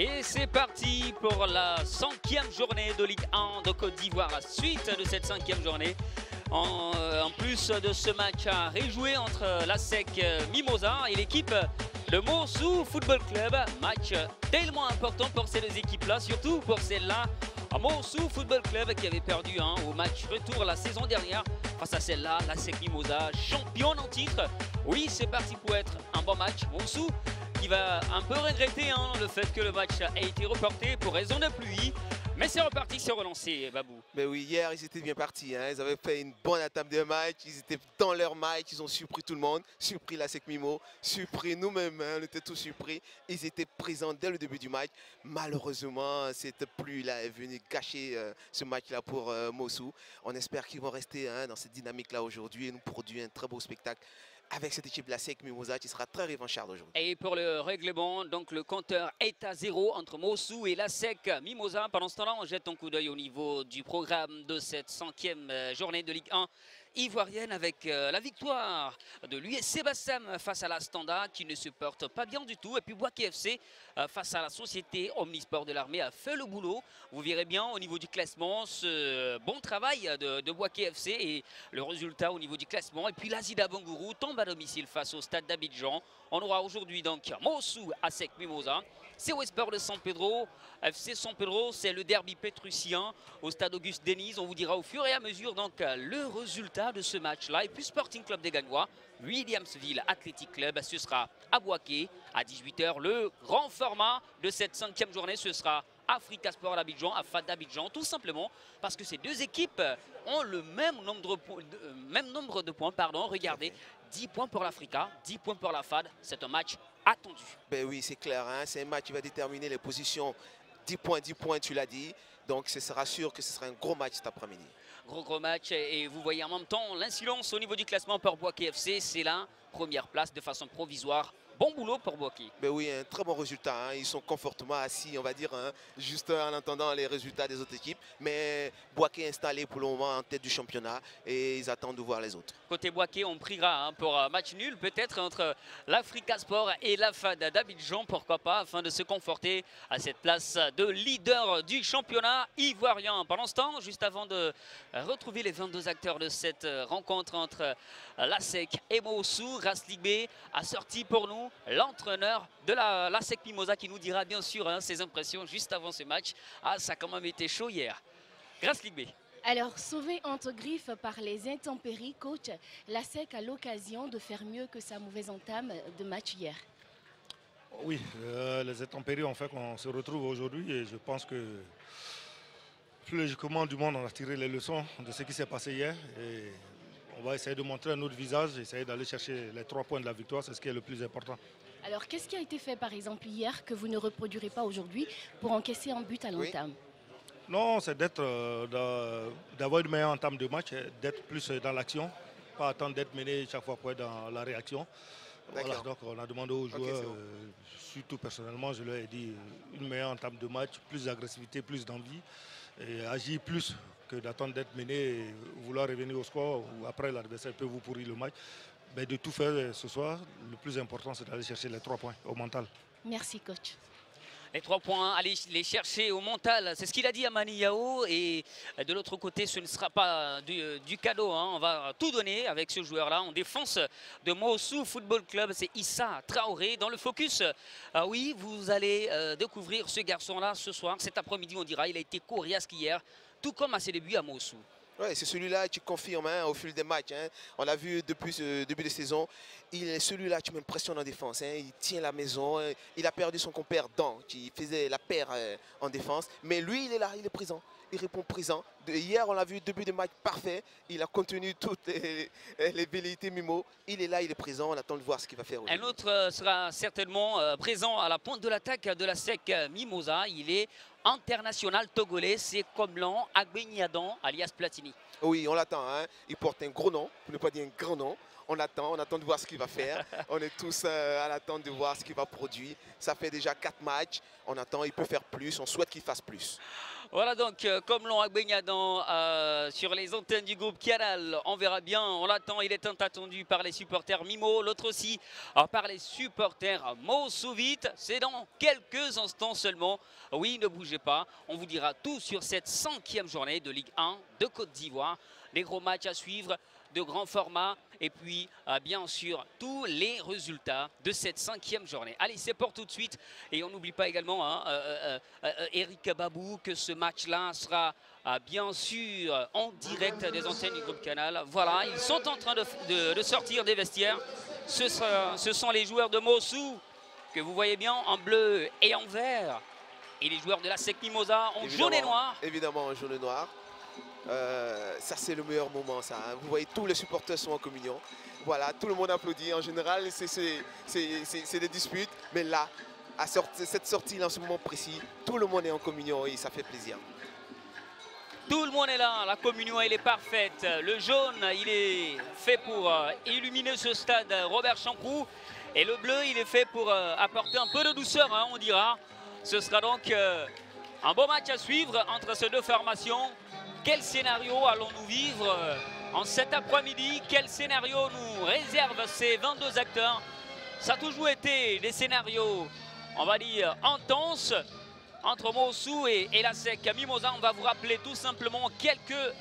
Et c'est parti pour la 5e journée de Ligue 1 de Côte d'Ivoire. La suite de cette 5e journée. En plus de ce match à réjouer entre l'ASEC Mimosa et l'équipe de Mossou Football Club. Match tellement important pour ces deux équipes-là, surtout pour celle-là. Mossou Football Club qui avait perdu au match retour la saison dernière face à celle-là, l'ASEC Mimosa, championne en titre. Oui, c'est parti pour être un bon match. Mossou qui va un peu regretter le fait que le match a été reporté pour raison de pluie. Mais c'est reparti, c'est relancé, Babou. Mais oui, hier, ils étaient bien partis. Ils avaient fait une bonne attaque de match. Ils étaient dans leur match. Ils ont surpris tout le monde. Surpris l'ASEC Mimo. Surpris nous-mêmes. On était tous surpris. Ils étaient présents dès le début du match. Malheureusement, cette pluie-là est venue gâcher ce match-là pour Mossou. On espère qu'ils vont rester dans cette dynamique-là aujourd'hui et nous produire un très beau spectacle avec cette équipe de l'ASEC Mimosa qui sera très revancharde aujourd'hui. Et pour le règlement, donc le compteur est à 0 entre Mossou et l'ASEC Mimosa. Pendant ce temps-là, on jette un coup d'œil au niveau du programme de cette 5e journée de Ligue 1 ivoirienne avec la victoire de l'USC Bassam face à la Standard qui ne se porte pas bien du tout. Et puis Bouaké FC face à la société Omnisport de l'armée a fait le boulot. Vous verrez bien au niveau du classement ce bon travail de Bouaké FC et le résultat au niveau du classement. Et puis l'Azida Bangourou tombe à domicile face au stade d'Abidjan. On aura aujourd'hui donc Mossou ASEC Mimosa. CO Sport de San Pedro, FC San Pedro, c'est le derby pétrusien au stade Auguste Denise. On vous dira au fur et à mesure donc le résultat de ce match-là. Et puis Sporting Club des Gagnois, Williamsville Athletic Club, ce sera à Bouaké à 18 h. Le grand format de cette 5e journée, ce sera Africa Sport d'Abidjan, à FAD d'Abidjan, tout simplement parce que ces deux équipes ont le même nombre de points. Regardez, 10 points pour l'Africa, 10 points pour la FAD. C'est un match attendu. Ben oui, c'est clair. C'est un match qui va déterminer les positions. 10 points, tu l'as dit. Donc, ce sera sûr que ce sera un gros match cet après-midi. Gros match. Et vous voyez en même temps l'insolence au niveau du classement pour Bouaké FC. C'est la première place de façon provisoire. Bon boulot pour Bouaké. Ben oui, un très bon résultat. Ils sont confortablement assis, on va dire, juste en attendant les résultats des autres équipes. Mais Bouaké est installé pour le moment en tête du championnat et ils attendent de voir les autres. Côté Bouaké, on priera pour un match nul peut-être entre l'Africa Sport et la FAD d'Abidjan, pourquoi pas, afin de se conforter à cette place de leader du championnat ivoirien. Pendant ce temps, juste avant de retrouver les 22 acteurs de cette rencontre entre l'ASEC et Mossou, Rasligbe a sorti pour nous l'entraîneur de l'ASEC Mimosa qui nous dira bien sûr ses impressions juste avant ce match. Ça a quand même été chaud hier. Rasligbe. Alors, sauvé entre griffes par les intempéries, coach, l'ASEC a l'occasion de faire mieux que sa mauvaise entame de match hier. Oui, les intempéries ont fait qu'on se retrouve aujourd'hui et je pense que plus logiquement du monde, on a tiré les leçons de ce qui s'est passé hier. Et on va essayer de montrer un autre visage, essayer d'aller chercher les 3 points de la victoire, c'est ce qui est le plus important. Alors, qu'est-ce qui a été fait par exemple hier que vous ne reproduirez pas aujourd'hui pour encaisser un but à l'entame? Non, c'est d'avoir une meilleure entame de match, d'être plus dans l'action, pas attendre d'être mené chaque fois pour être dans la réaction. Voilà, donc on a demandé aux joueurs, surtout personnellement, je leur ai dit une meilleure entame de match, plus d'agressivité, plus d'envie, et agir plus que d'attendre d'être mené et vouloir revenir au score ou après l'adversaire peut vous pourrir le match. Mais de tout faire ce soir, le plus important c'est d'aller chercher les 3 points au mental. Merci coach. Les 3 points, aller les chercher au mental, c'est ce qu'il a dit à Mani Yao. Et de l'autre côté, ce ne sera pas du cadeau. On va tout donner avec ce joueur-là. En défense de Mossou Football Club, c'est Issa Traoré. Dans le focus, oui, vous allez découvrir ce garçon-là ce soir. Cet après-midi, on dira, il a été coriace hier, tout comme à ses débuts à Mossou. Oui, c'est celui-là qui confirme au fil des matchs. On l'a vu depuis ce début de saison. Il est celui-là qui m'impressionne en défense. Il tient la maison. Il a perdu son compère Dan, qui faisait la paire en défense. Mais lui, il est là, il est présent. Il répond présent. Hier, on l'a vu, début de match parfait. Il a contenu toutes les velléités Mimo. Il est là, il est présent. On attend de voir ce qu'il va faire. Un autre sera certainement présent à la pointe de l'attaque de l'ASEC Mimosa. Il est international togolais, c'est Komlan Agbenyadan, alias Platini. Oui, on l'attend. Il porte un gros nom, pour ne pas dire un grand nom. on attend de voir ce qu'il va faire. On est tous à l'attente de voir ce qu'il va produire. Ça fait déjà 4 matchs. On attend, il peut faire plus. On souhaite qu'il fasse plus. Voilà donc, comme l'on a baigné sur les antennes du groupe Canal, on verra bien, on l'attend, il est attendu par les supporters Mimo, l'autre aussi par les supporters Moussouvite. C'est dans quelques instants seulement. Oui, ne bougez pas, on vous dira tout sur cette 5e journée de Ligue 1 de Côte d'Ivoire. Des gros matchs à suivre, de grands formats et puis bien sûr tous les résultats de cette 5e journée. Allez, c'est pour tout de suite et on n'oublie pas également Eric Babou que ce match-là sera bien sûr en direct des antennes du groupe Canal. Voilà, ils sont en train de sortir des vestiaires. Ce sont les joueurs de Mossou que vous voyez bien en bleu et en vert et les joueurs de la SEC Mimosa en jaune et noir. Évidemment en jaune et noir. Ça c'est le meilleur moment ça, hein. Vous voyez tous les supporters sont en communion. Voilà, tout le monde applaudit. En général c'est des disputes. Mais là, à cette sortie en ce moment précis, tout le monde est en communion et ça fait plaisir. Tout le monde est là, la communion elle est parfaite. Le jaune il est fait pour illuminer ce stade Robert Champroux. Et le bleu il est fait pour apporter un peu de douceur, hein, on dira. Ce sera donc un beau match à suivre entre ces deux formations. Quel scénario allons-nous vivre en cet après-midi? Quel scénario nous réservent ces 22 acteurs? Ça a toujours été des scénarios, on va dire, intenses entre Mossou et la SEC Mimosa. On va vous rappeler tout simplement quelques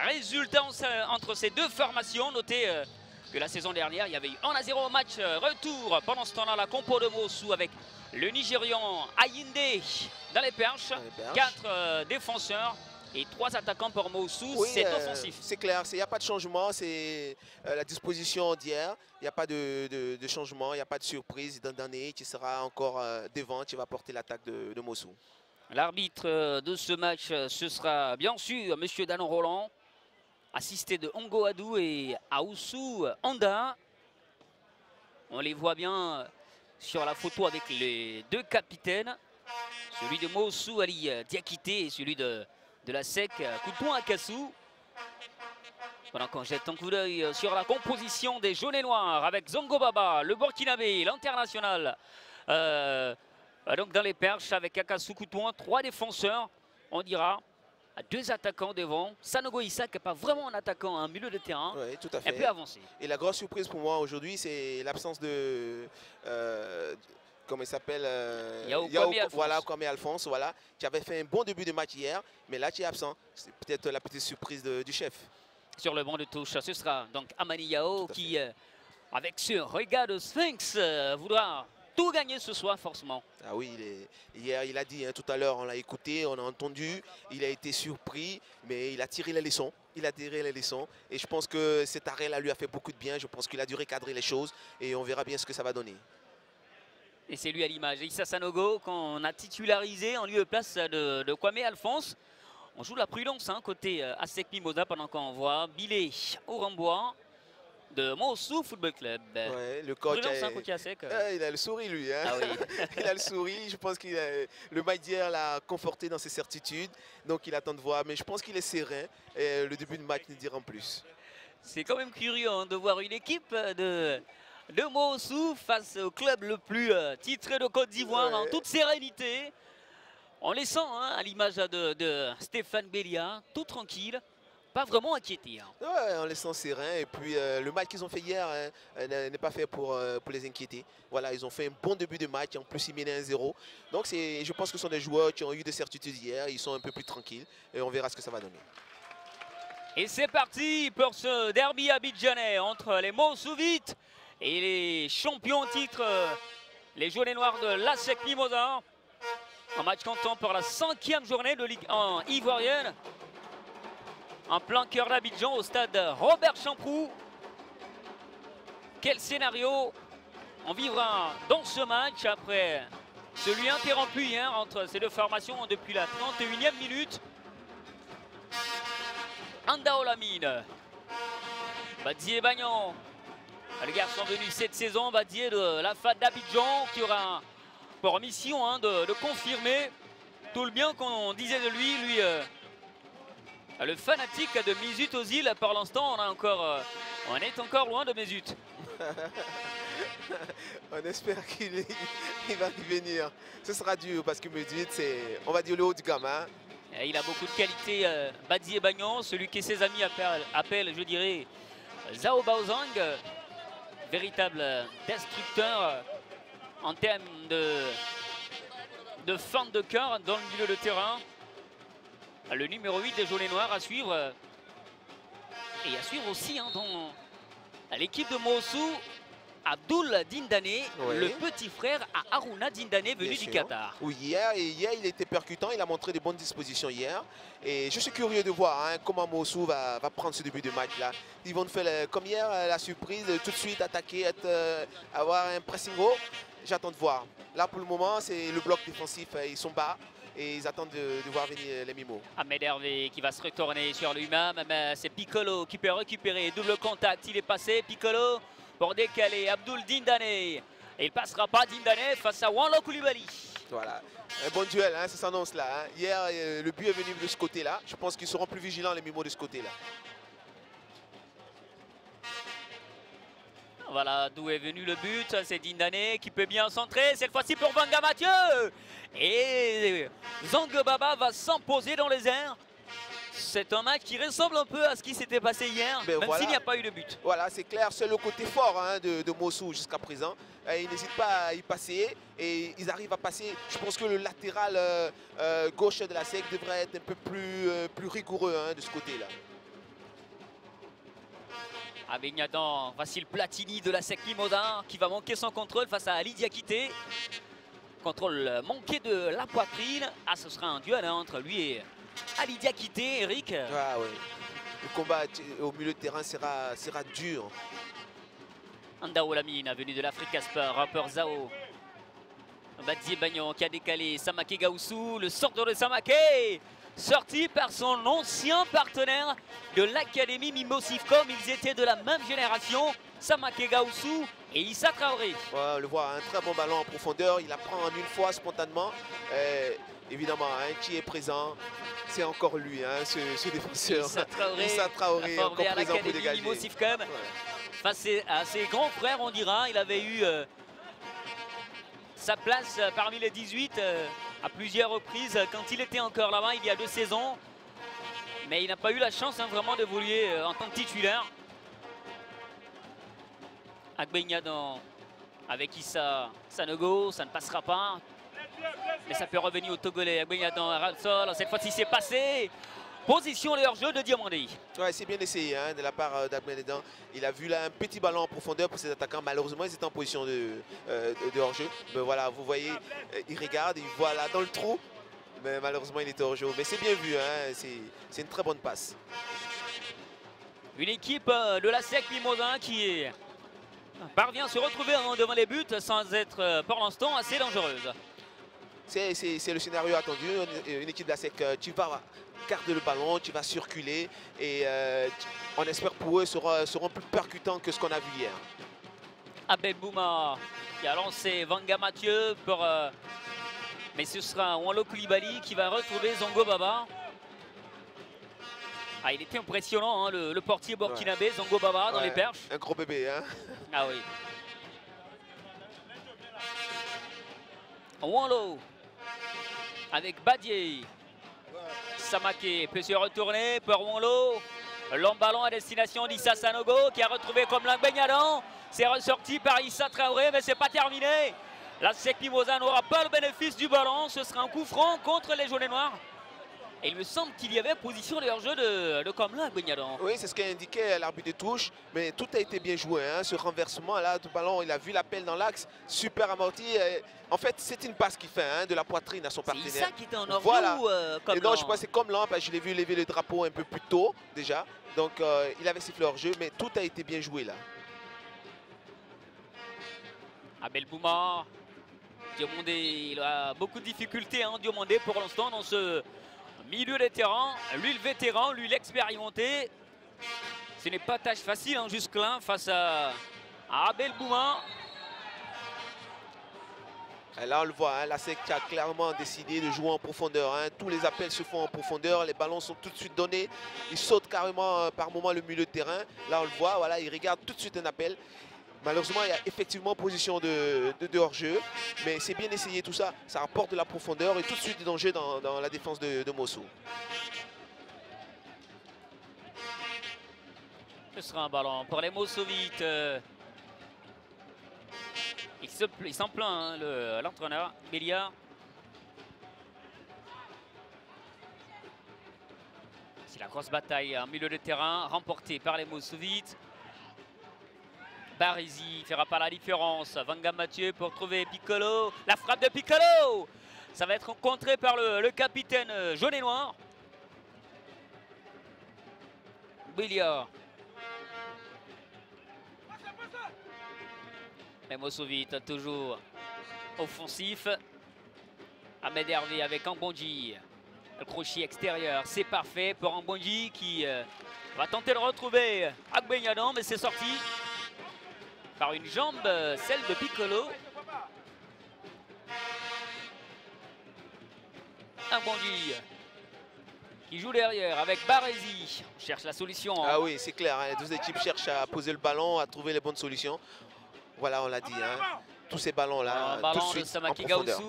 résultats entre ces deux formations. Notez que la saison dernière, il y avait eu 1-0 au match retour. Pendant ce temps-là, la compo de Mossou avec le Nigérian Ayinde dans les perches. 4 défenseurs. Et 3 attaquants pour Mossou, oui, c'est offensif. C'est clair, il n'y a pas de changement, c'est la disposition d'hier. Il n'y a pas de changement, il n'y a pas de surprise. Dandane qui sera encore devant, qui va porter l'attaque de Mossou. L'arbitre de ce match, ce sera bien sûr M. Danon Roland, assisté de Ongo Adou et Aoussou Anda. On les voit bien sur la photo avec les 2 capitaines. Celui de Mossou, Ali Diakité, et celui de la SEC, Koutouan Akassou. Pendant qu'on jette un coup d'œil sur la composition des jaunes et noirs avec Zongo Baba, le Burkinabé, l'international. Donc dans les perches avec Akassou, Koutouan, 3 défenseurs, on dira. 2 attaquants devant. Sanogo Issa qui n'est pas vraiment un attaquant, un milieu de terrain. Oui, tout à fait. Elle peut avancer. Et la grosse surprise pour moi aujourd'hui, c'est l'absence de... comment il s'appelle, Kwame Alphonse, voilà, qui avait fait un bon début de match hier, mais là qui est absent. C'est peut-être la petite surprise du chef. Sur le banc de touche, ce sera donc Amani Yao qui, avec ce regard de Sphinx, voudra tout gagner ce soir forcément. Ah oui, hier il a dit, hein, tout à l'heure on l'a écouté, on a entendu, il a été surpris, mais il a tiré les leçons. Il a tiré les leçons et je pense que cet arrêt-là lui a fait beaucoup de bien. Je pense qu'il a dû recadrer les choses et on verra bien ce que ça va donner. Et c'est lui à l'image. Issa Sanogo qu'on a titularisé en lieu et place de Kwame Alphonse. On joue la prudence hein, côté ASEC Mimosa pendant qu'on voit Bilé Orambois de Mossou Football Club. Ouais, le coach, il a le sourire lui. Hein. Ah oui. Il a le sourire. Je pense que le match d'hier l'a conforté dans ses certitudes. Donc il attend de voir. Mais je pense qu'il est serein. Et le début de match ne dira en plus. C'est quand même curieux hein, de voir une équipe de Mossou face au club le plus titré de Côte d'Ivoire en toute sérénité. On les sent hein, à l'image de Stéphane Bélia, tout tranquille, pas vraiment inquiété. Hein. Ouais, on les sent sereins et puis le match qu'ils ont fait hier hein, n'est pas fait pour les inquiéter. Voilà, ils ont fait un bon début de match, en plus ils menaient 1-0. Donc je pense que ce sont des joueurs qui ont eu des certitudes hier, ils sont un peu plus tranquilles et on verra ce que ça va donner. Et c'est parti pour ce derby abidjanais entre les Mossouvites et les champions titres, les jaunes et noirs de l'ASEC Mimosa. Un match comptant pour la 5e journée de Ligue 1 ivoirienne. En plein cœur d'Abidjan au stade Robert Champroux. Quel scénario on vivra dans ce match après celui interrompu hier entre ces deux formations depuis la 31e minute. Anda Olamine, Badié Bagnon, le garçon venu cette saison, Badié de la FAD d'Abidjan, qui aura pour mission hein, de confirmer tout le bien qu'on disait de lui, le fanatique de Mesut Ozil. Pour l'instant, on a encore On est encore loin de Mesut. On espère qu'il va y venir. Ce sera dur parce que Mesut, c'est, on va dire, le haut du gamme. Hein. Et il a beaucoup de qualités, Badi et Bagnon, celui que ses amis appellent, je dirais, Zhao Baozang, véritable destructeur en termes de fente de cœur dans le milieu de terrain. Le numéro 8 des jaunes et noirs à suivre. Et à suivre aussi hein, dans l'équipe de Mossou, Abdul Dindane, oui. Le petit frère à Haruna Dindane venu du Qatar. Oui, hier il était percutant, il a montré de bonnes dispositions hier. Et je suis curieux de voir hein, comment Mossou va prendre ce début de match là. Ils vont faire comme hier la surprise, tout de suite attaquer, avoir un pressing haut. J'attends de voir. Là pour le moment c'est le bloc défensif, ils sont bas. Et ils attendent de voir venir les Mimos. Ahmed Hervé qui va se retourner sur lui-même. C'est Piccolo qui peut récupérer. Double contact, il est passé. Piccolo pour décaler Abdul Dindane. Et il ne passera pas Dindane face à Wanlo Koulibaly. Voilà, un bon duel, hein, ça s'annonce là. Hein. Hier, le but est venu de ce côté-là. Je pense qu'ils seront plus vigilants les Mimos de ce côté-là. Voilà d'où est venu le but, c'est Dindane qui peut bien centrer, cette fois-ci pour Vanga Mathieu. Et Zangobaba va s'imposer dans les airs. C'est un match qui ressemble un peu à ce qui s'était passé hier, même voilà. S'il n'y a pas eu de but. Voilà, c'est clair, c'est le côté fort hein, de Mossou jusqu'à présent. Ils n'hésitent pas à y passer et ils arrivent à passer. Je pense que le latéral gauche de la SEC devrait être un peu plus rigoureux hein, de ce côté-là. Abignadan, facile Platini de la SEC Mimosa qui va manquer son contrôle face à Ali Diakité. Contrôle manqué de la poitrine. Ah, ce sera un duel hein, entre lui et Ali Diakité, Eric. Ah oui. Le combat au milieu de terrain sera dur. Andao Lamine, venu de l'Afrique Sport, rappeur Zao. Badi Bagnon qui a décalé Samake Gaussou, le sorteur de Samake. Sorti par son ancien partenaire de l'académie Mimosifcom. Ils étaient de la même génération, Samake Gaussou et Issa Traoré. Ouais, on le voit, un très bon ballon en profondeur. Il la prend en une fois spontanément. Évidemment, hein, qui est présent, c'est encore lui, hein, ce défenseur. Issa Traoré encore présent pour dégager. Mimosifcom. Face à ses grands frères, on dira. Il avait eu sa place parmi les 18 à plusieurs reprises quand il était encore là-bas il y a 2 saisons. Mais il n'a pas eu la chance hein, vraiment d'évoluer en tant que titulaire. Agbeignadan avec Issa Sanogo, ça ne passera pas. Mais ça peut revenir au Togolais. Agbeignadan à Rapsol, cette fois-ci c'est passé. Position de hors-jeu de Diomandé. Ouais, c'est bien essayé hein, de la part d'Agbeignadan. Il a vu là un petit ballon en profondeur pour ses attaquants. Malheureusement, ils étaient en position de hors-jeu. Mais voilà, vous voyez, il regarde, il voit là dans le trou. Mais malheureusement, il était hors-jeu. Mais c'est bien vu, hein, c'est une très bonne passe. Une équipe de la SEC Mimosa qui parvient à se retrouver devant les buts sans être pour l'instant assez dangereuse. C'est le scénario attendu. Une équipe de la SEC, tu vas garder le ballon, tu vas circuler et on espère pour eux seront plus percutants que ce qu'on a vu hier. Abel Bouma qui a lancé Vanga Mathieu pour mais ce sera Wanlo Koulibaly qui va retrouver Zangobaba. Ah, il était impressionnant hein, le portier burkinabé Zangobaba dans les perches. Un gros bébé hein. Ah oui. Wanlo avec Badié. Samake peut se retourner pour Wanlo. Long ballon à destination d'Issa Sanogo qui a retrouvé comme l'Agbeignadan. C'est ressorti par Issa Traoré, mais c'est pas terminé. La SEC Mimosa n'aura pas le bénéfice du ballon. Ce sera un coup franc contre les jaunes et noirs. Et il me semble qu'il y avait position de hors-jeu de Komla Agbeignadan. Oui, c'est ce qu'a indiqué l'arbitre de touche. Mais tout a été bien joué. Hein. Ce renversement-là du ballon, il a vu l'appel dans l'axe. Super amorti. En fait, c'est une passe qu'il fait hein, de la poitrine à son partenaire. C'est ça qui était en hors-jeu voilà. ou Et donc, je crois que c'est comme là, je l'ai vu lever le drapeau un peu plus tôt déjà. Donc, il avait sifflé hors-jeu, mais tout a été bien joué là. Abel Bouma. Diomandé, il a beaucoup de difficultés, hein, Diomandé, pour l'instant, dans ce milieu des terrains. Lui, le vétéran, lui, l'expérimenté. Ce n'est pas tâche facile hein, jusque-là face à Abel Bouma. Et là, on le voit, hein, la SEC a clairement décidé de jouer en profondeur. Hein. Tous les appels se font en profondeur, les ballons sont tout de suite donnés. Ils sautent carrément par moment le milieu de terrain. Là, on le voit, voilà, il regarde tout de suite un appel. Malheureusement, il y a effectivement position de hors-jeu. Mais c'est bien essayé tout ça. Ça apporte de la profondeur et tout de suite du danger dans la défense de Mossou. Ce sera un ballon pour les Mossovites. Il s'en plaint, hein, l'entraîneur, Béliard. C'est la grosse bataille en milieu de terrain, remportée par les Mossovites. Barisi fera pas la différence. Vanga Mathieu pour trouver Piccolo. La frappe de Piccolo. Ça va être contré par le capitaine jaune et noir. Béliard. Les Mossovites toujours offensif. Ahmed Hervé avec Ambondji. Le crochet extérieur, c'est parfait pour Ambondji qui va tenter de retrouver Agbenyadan, mais c'est sorti par une jambe, celle de Piccolo. Ambondji qui joue derrière avec Baresi. On cherche la solution. Ah oui, c'est clair, hein, les deux équipes cherchent à poser le ballon, à trouver les bonnes solutions. Voilà, on l'a dit, hein, tous ces ballons-là, tout de suite en profondeur.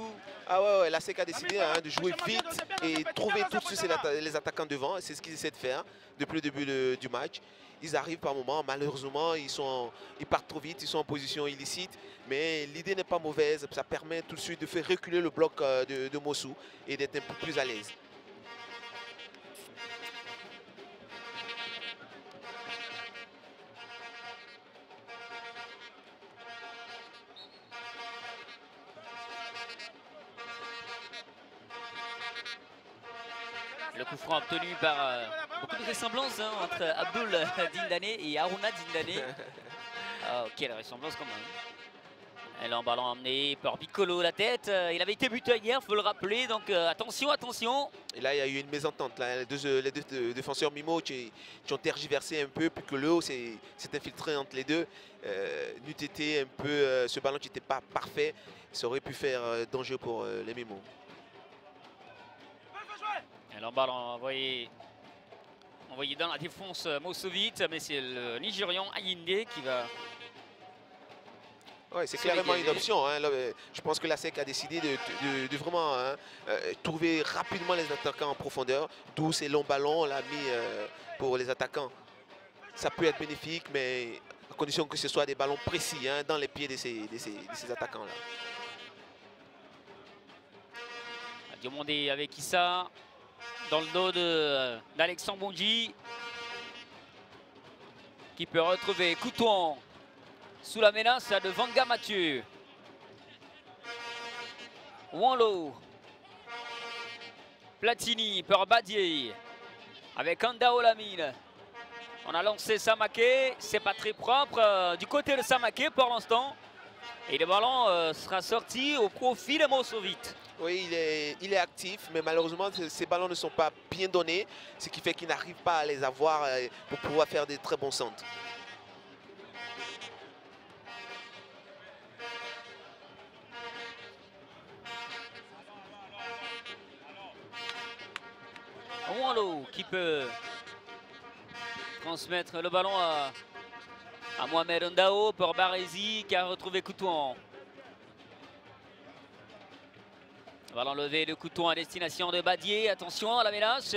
Ah ouais, la SEC a décidé de jouer vite et trouver tout de suite les attaquants devant. C'est ce qu'ils essaient de faire depuis le début du match. Ils arrivent par moments, malheureusement, ils partent trop vite, ils sont en position illicite. Mais l'idée n'est pas mauvaise, ça permet tout de suite de faire reculer le bloc de Mossou et d'être un peu plus à l'aise. Le coup franc obtenu par beaucoup de ressemblances hein, entre Abdul Dindane et Aruna Dindane. Oh, quelle ressemblance quand même. Et là, un ballon emmené par Piccolo la tête. Il avait été buteur hier, il faut le rappeler. Donc attention, attention. Et là, il y a eu une mésentente. Là. Les deux défenseurs Mimo qui ont tergiversé un peu. Piccolo s'est infiltré entre les deux. N'eût été un peu ce ballon qui n'était pas parfait. Ça aurait pu faire danger pour les Mimo. Le ballon envoyé dans la défense Mossovite, mais c'est le Nigérian Ayinde qui va... Oui, c'est clairement une option. Hein. Là, je pense que la SEC a décidé de vraiment trouver rapidement les attaquants en profondeur. D'où ces longs ballons, on l'a mis pour les attaquants. Ça peut être bénéfique, mais à condition que ce soit des ballons précis hein, dans les pieds de ces attaquants-là. Diomandé avec Issa. Dans le dos d'Alexandre Bondji qui peut retrouver Coutouan sous la menace de Vanga Mathieu. Wanlo. Platini par Badier avec Andao Lamine. On a lancé Samake, c'est pas très propre du côté de Samake pour l'instant. Et le ballon sera sorti au profit de Mossovite. Oui, il est actif, mais malheureusement, ces ballons ne sont pas bien donnés, ce qui fait qu'il n'arrive pas à les avoir pour pouvoir faire des très bons centres. Wanlo qui peut transmettre le ballon à Mohamed Ndao pour Baresi qui a retrouvé Coutouan. Ballon levé de Coutouan à destination de Badier. Attention à la menace.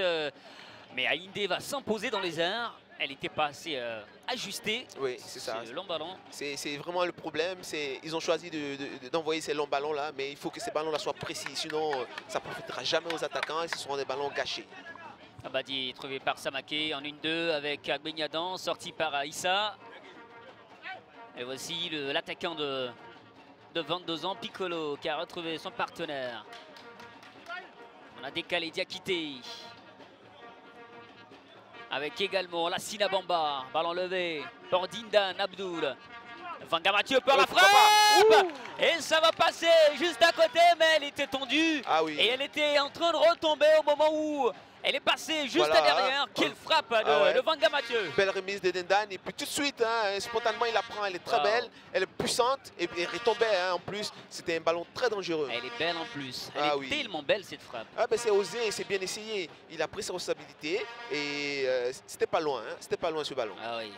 Mais Ayinde va s'imposer dans les airs. Elle n'était pas assez ajustée. Oui, c'est ça. Le long ballon. C'est vraiment le problème. Ils ont choisi d'envoyer ces longs ballons-là. Mais il faut que ces ballons-là soient précis. Sinon, ça ne profitera jamais aux attaquants. Et ce seront des ballons gâchés. Badier trouvé par Samake en 1-2 avec Agbenyadan. Sorti par Issa. Et voici l'attaquant de 22 ans, Piccolo, qui a retrouvé son partenaire. On a décalé Diakité. Avec également la Sinabamba. Ballon levé pour Dindan Abdul. Vanga Mathieu pour la frappe. Et ça va passer juste à côté, mais elle était tendue. Ah oui. Et elle était en train de retomber au moment où Elle est passée juste derrière. Quelle frappe de Vanga Mathieu. Belle remise de Dindan. Et puis tout de suite, hein, spontanément, il la prend. Elle est très belle. Elle est puissante. Et elle retombait. Hein, en plus, c'était un ballon très dangereux. Elle est belle en plus. Elle est tellement belle cette frappe. Ah, ben, c'est osé, c'est bien essayé. Il a pris sa responsabilité. Et c'était pas loin. Hein, c'était pas loin ce ballon. Ah oui.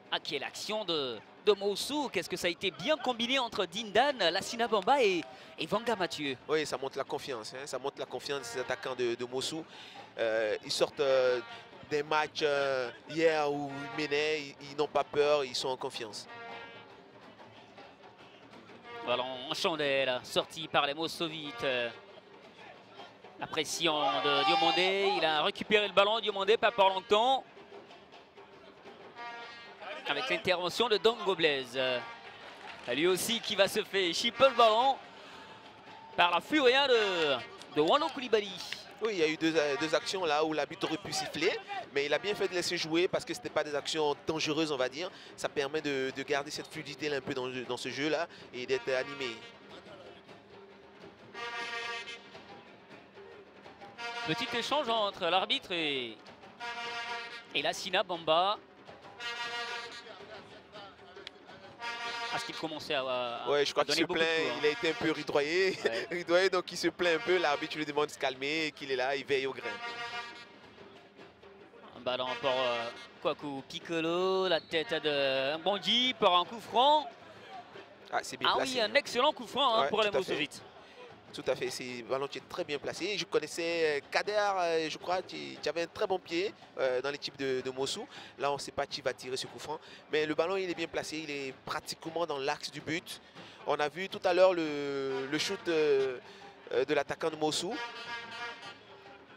Ah, quelle action de Moussou. Qu'est-ce que ça a été bien combiné entre Dindan, Lassina Bamba et Vanga Mathieu. Oui, ça montre la confiance. Hein, ça montre la confiance des attaquants de Moussou. Ils sortent des matchs hier où ils menaient. Ils n'ont pas peur. Ils sont en confiance. Ballon en chandelle, sorti par les Moussovites. La pression de Diomandé. Il a récupéré le ballon. Diomandé, pas pour longtemps. Avec l'intervention de Dongo Blaise. Lui aussi qui va se faire chipper le ballon par la furia de Wano Koulibaly. Oui, il y a eu deux actions là où l'arbitre aurait pu siffler, mais il a bien fait de laisser jouer parce que ce n'était pas des actions dangereuses, on va dire. Ça permet de garder cette fluidité là, un peu dans ce jeu-là et d'être animé. Petit échange entre l'arbitre et Lassina Bamba. Parce qu'il commençait à ouais, je crois qu'il se plaint, il a été un peu ridoyé, ridoyé, donc il se plaint un peu, l'arbitre lui demande de se calmer et qu'il est là, il veille au grain. Un ballon pour Kwaku Piccolo, la tête de Bondi pour un coup franc. Ah, c'est bien placé. Oui, un excellent coup franc pour les Moussovites. Tout à fait, c'est ballon qui est très bien placé. Je connaissais Kader, je crois, qui avait un très bon pied dans l'équipe de Moussou. Là, on ne sait pas qui va tirer ce coup franc. Mais le ballon, il est bien placé, il est pratiquement dans l'axe du but. On a vu tout à l'heure le shoot de l'attaquant de Moussou.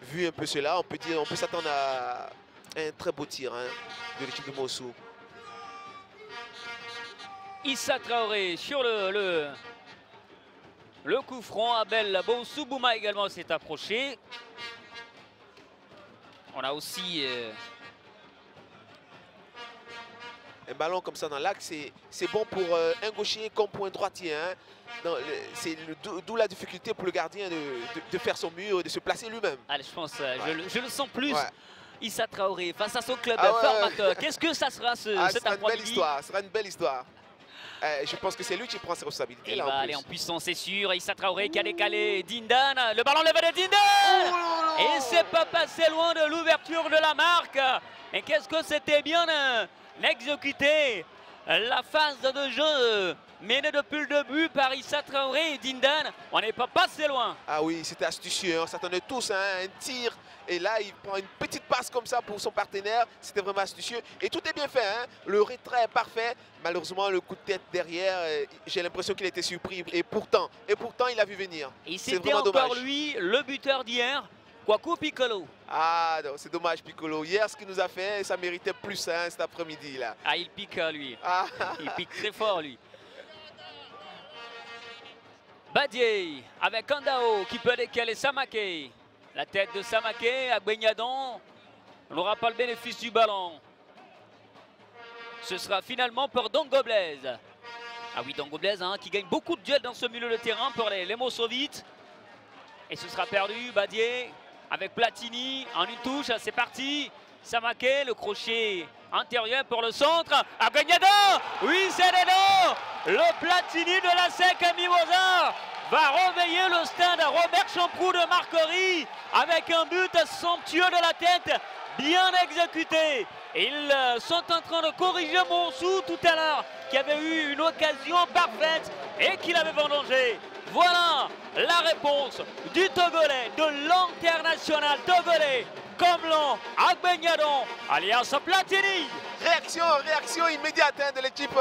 Vu un peu cela, on peut s'attendre à un très beau tir de l'équipe de Moussou. Issa Traoré sur le coup franc. Abel Boussou Bouma également s'est approché. On a aussi un ballon comme ça dans l'axe, c'est bon pour un gaucher comme pour un droitier. Hein. C'est d'où la difficulté pour le gardien de faire son mur, de se placer lui-même. Allez, je pense, je le sens plus. Issa Traoré face à son club Ah formateur. Qu'est-ce que ça sera cet après-midi? Ce sera une belle histoire. Je pense que c'est lui qui prend ses responsabilités. Il là, va aller en puissance, c'est sûr. Issa Traoré qui a décalé Dindan. Le ballon levé de Dindan. Et c'est pas passé loin de l'ouverture de la marque. Et qu'est-ce que c'était bien exécuté. La phase de jeu menée depuis le début par Issa Traoré et Dindan. On n'est pas passé loin. Ah oui, c'était astucieux. On s'attendait tous à un tir. Et là, il prend une petite passe comme ça pour son partenaire. C'était vraiment astucieux. Et tout est bien fait. Hein. Le retrait est parfait. Malheureusement, le coup de tête derrière, j'ai l'impression qu'il a été surpris. Et pourtant, il a vu venir. Et c'était encore lui, le buteur d'hier, Kwaku Piccolo. Ah non, c'est dommage Piccolo. Hier, ce qu'il nous a fait, ça méritait plus cet après-midi là. Ah, il pique lui. Il pique très fort lui. Badié avec Kandao qui peut décaler Samaké. La tête de Samaké à Benyadon. On n'aura pas le bénéfice du ballon. Ce sera finalement pour Dongo Blaise. Ah oui, Dongo Blaise qui gagne beaucoup de duels dans ce milieu de terrain pour les Moussovites. Et ce sera perdu. Badié avec Platini en une touche. C'est parti. Samaké, le crochet intérieur pour le centre. À Benyadon. Oui, c'est dedans. Le Platini de la SEC à Mimosa va réveiller le stade Robert Champrou de Marcory avec un but somptueux de la tête, bien exécuté. Ils sont en train de corriger Moussou tout à l'heure, qui avait eu une occasion parfaite et qui l'avait vendangé. Voilà la réponse du Togolais, de l'international Togolais, Komlan Agbenyadon, alias Platini. Réaction immédiate de l'équipe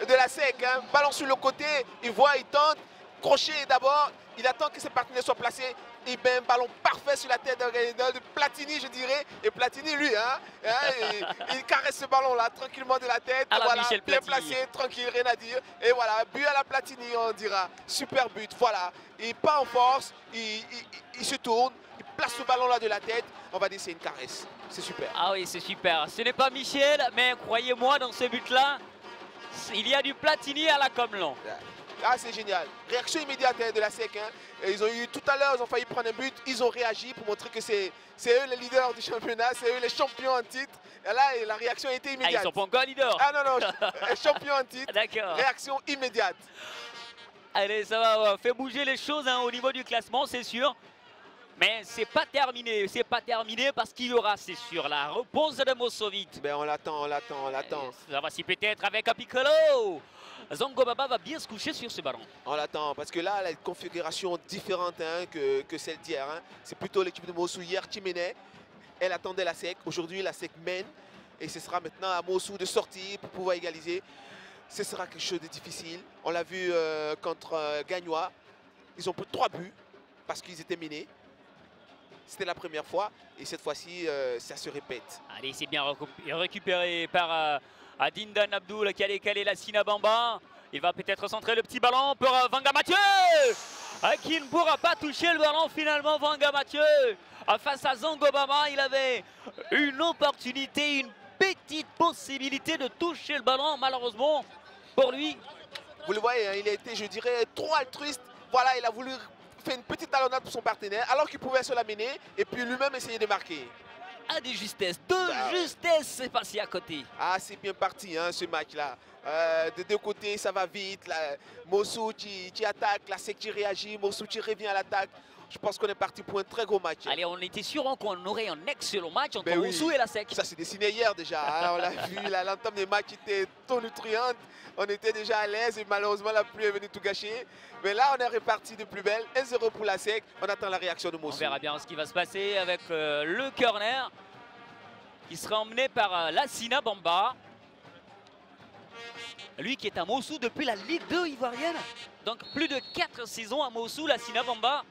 de la SEC. Ballon sur le côté, il voit, il tente. Crochet d'abord, il attend que ses partenaires soient placés. Et bien, un ballon parfait sur la tête de Platini, je dirais. Et Platini, lui, il caresse ce ballon-là tranquillement de la tête. Voilà, bien placé, tranquille, rien à dire. Et voilà, but à la Platini, on dira. Super but, voilà. Il part en force, il se tourne, il place ce ballon-là de la tête. On va dire c'est une caresse. C'est super. Ah oui, c'est super. Ce n'est pas Michel, mais croyez-moi, dans ce but-là, il y a du Platini à la Komlan. Ah, c'est génial. Réaction immédiate de la SEC. Hein. Ils ont eu tout à l'heure, ils ont failli prendre un but. Ils ont réagi pour montrer que c'est eux les leaders du championnat, c'est eux les champions en titre. Et là, la réaction a été immédiate. Ah, ils sont pas encore leaders. Ah non, champion en titre. D'accord. Réaction immédiate. Allez, ça va faire bouger les choses hein, au niveau du classement, c'est sûr. Mais c'est pas terminé, parce qu'il y aura, c'est sûr, la réponse de Moussovic. Ben on l'attend. Ça va si peut-être avec un Piccolo. Zongo Baba va bien se coucher sur ce ballon. On l'attend parce que là, elle a une configuration différente hein, que celle d'hier. Hein. C'est plutôt l'équipe de Mossou hier qui menait. Elle attendait la SEC. Aujourd'hui, la SEC mène. Et ce sera maintenant à Mossou de sortir pour pouvoir égaliser. Ce sera quelque chose de difficile. On l'a vu contre Gagnois. Ils ont pris 3 buts parce qu'ils étaient menés. C'était la première fois et cette fois-ci, ça se répète. Allez, c'est bien récupéré par Adindan Abdoul qui a décalé la Sinabamba. Il va peut-être centrer le petit ballon pour Vanga Mathieu qui ne pourra pas toucher le ballon finalement. Vanga Mathieu face à Zongo Baba, il avait une opportunité, une petite possibilité de toucher le ballon. Malheureusement pour lui. Vous le voyez, hein, il a été, je dirais, trop altruiste. Voilà, il a voulu faire une petite talonnade pour son partenaire alors qu'il pouvait se la mener et puis lui-même essayer de marquer. Ah, de justesse, c'est passé à côté. Ah, c'est bien parti hein, ce match-là. De deux côtés, ça va vite. Mossou qui attaque, la SEC qui réagit, Mossou qui revient à l'attaque. Je pense qu'on est parti pour un très gros match. Allez, on était sûr qu'on aurait un excellent match entre Mossou et la SEC. Ça s'est dessiné hier déjà. Hein, on l'a vu, l'entame des matchs était tonitruante. On était déjà à l'aise et malheureusement la pluie est venue tout gâcher. Mais là, on est reparti de plus belle. 1-0 pour la SEC. On attend la réaction de Mossou. On verra bien ce qui va se passer avec le corner qui sera emmené par la Sinabamba. Lui qui est à Mossou depuis la Ligue 2 ivoirienne. Donc plus de 4 saisons à Mossou, la Sinabamba.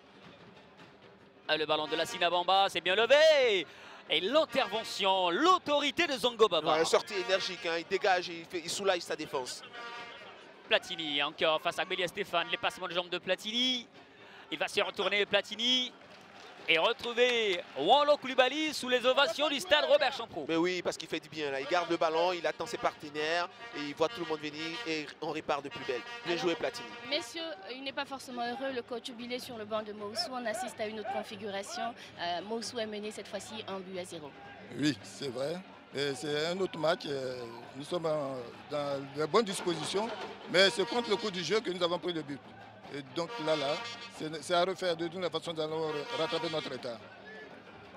Le ballon de la Sinabamba, c'est bien levé. Et l'intervention, l'autorité de Zongo Baba. Ouais, sortie énergique, hein, il dégage, il soulage sa défense. Platini encore face à Bélia Stéphane, les passements de jambes de Platini. Il va se retourner Platini et retrouver Wanlo Koulibaly sous les ovations du stade Robert Champrou. Mais oui, parce qu'il fait du bien là. Il garde le ballon, il attend ses partenaires et il voit tout le monde venir et on repart de plus belle. Bien joué Platini. Messieurs, il n'est pas forcément heureux. Le coach jubilé sur le banc de Mossou. On assiste à une autre configuration. Mossou est mené cette fois-ci 1-0. Oui, c'est vrai. C'est un autre match. Nous sommes dans de bonnes dispositions, mais c'est contre le coup du jeu que nous avons pris le but. Et donc là, c'est à refaire de la façon d'allons rattraper notre état.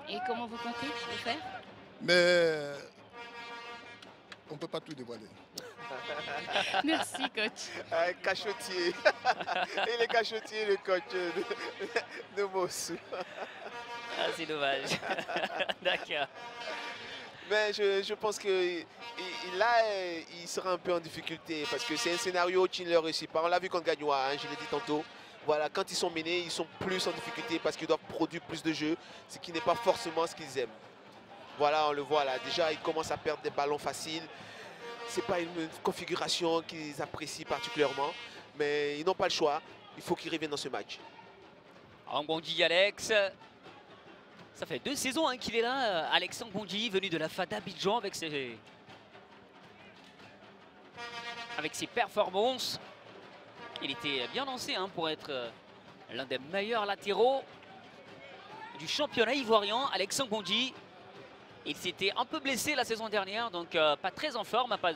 Et comment vous comptez le faire? Mais on ne peut pas tout dévoiler. Merci, coach. Cachotier. Il est cachotier, le coach de Mossou. Ah, c'est dommage. D'accord. Mais je pense que là, il sera un peu en difficulté parce que c'est un scénario qui ne leur réussit pas. On l'a vu contre Gagnois, hein, je l'ai dit tantôt. Voilà, quand ils sont menés, ils sont plus en difficulté parce qu'ils doivent produire plus de jeux, ce qui n'est pas forcément ce qu'ils aiment. Voilà, on le voit là. Déjà, ils commencent à perdre des ballons faciles. Ce n'est pas une configuration qu'ils apprécient particulièrement, mais ils n'ont pas le choix. Il faut qu'ils reviennent dans ce match. Ngondji Alex. Ça fait 2 saisons hein, qu'il est là, Alexandre Ngondji, venu de la FADA Abidjan avec ses performances. Il était bien lancé hein, pour être l'un des meilleurs latéraux du championnat ivoirien, Alexandre Ngondji. Il s'était un peu blessé la saison dernière, donc pas très en forme, pas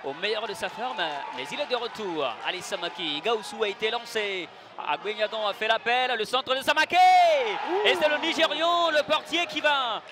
au meilleur de sa forme, mais il est de retour. Allez, Samaki, Gaoussou a été lancé. Agbenyadon a fait l'appel, le centre de Samake. Et c'est le Nigérian, le portier, qui va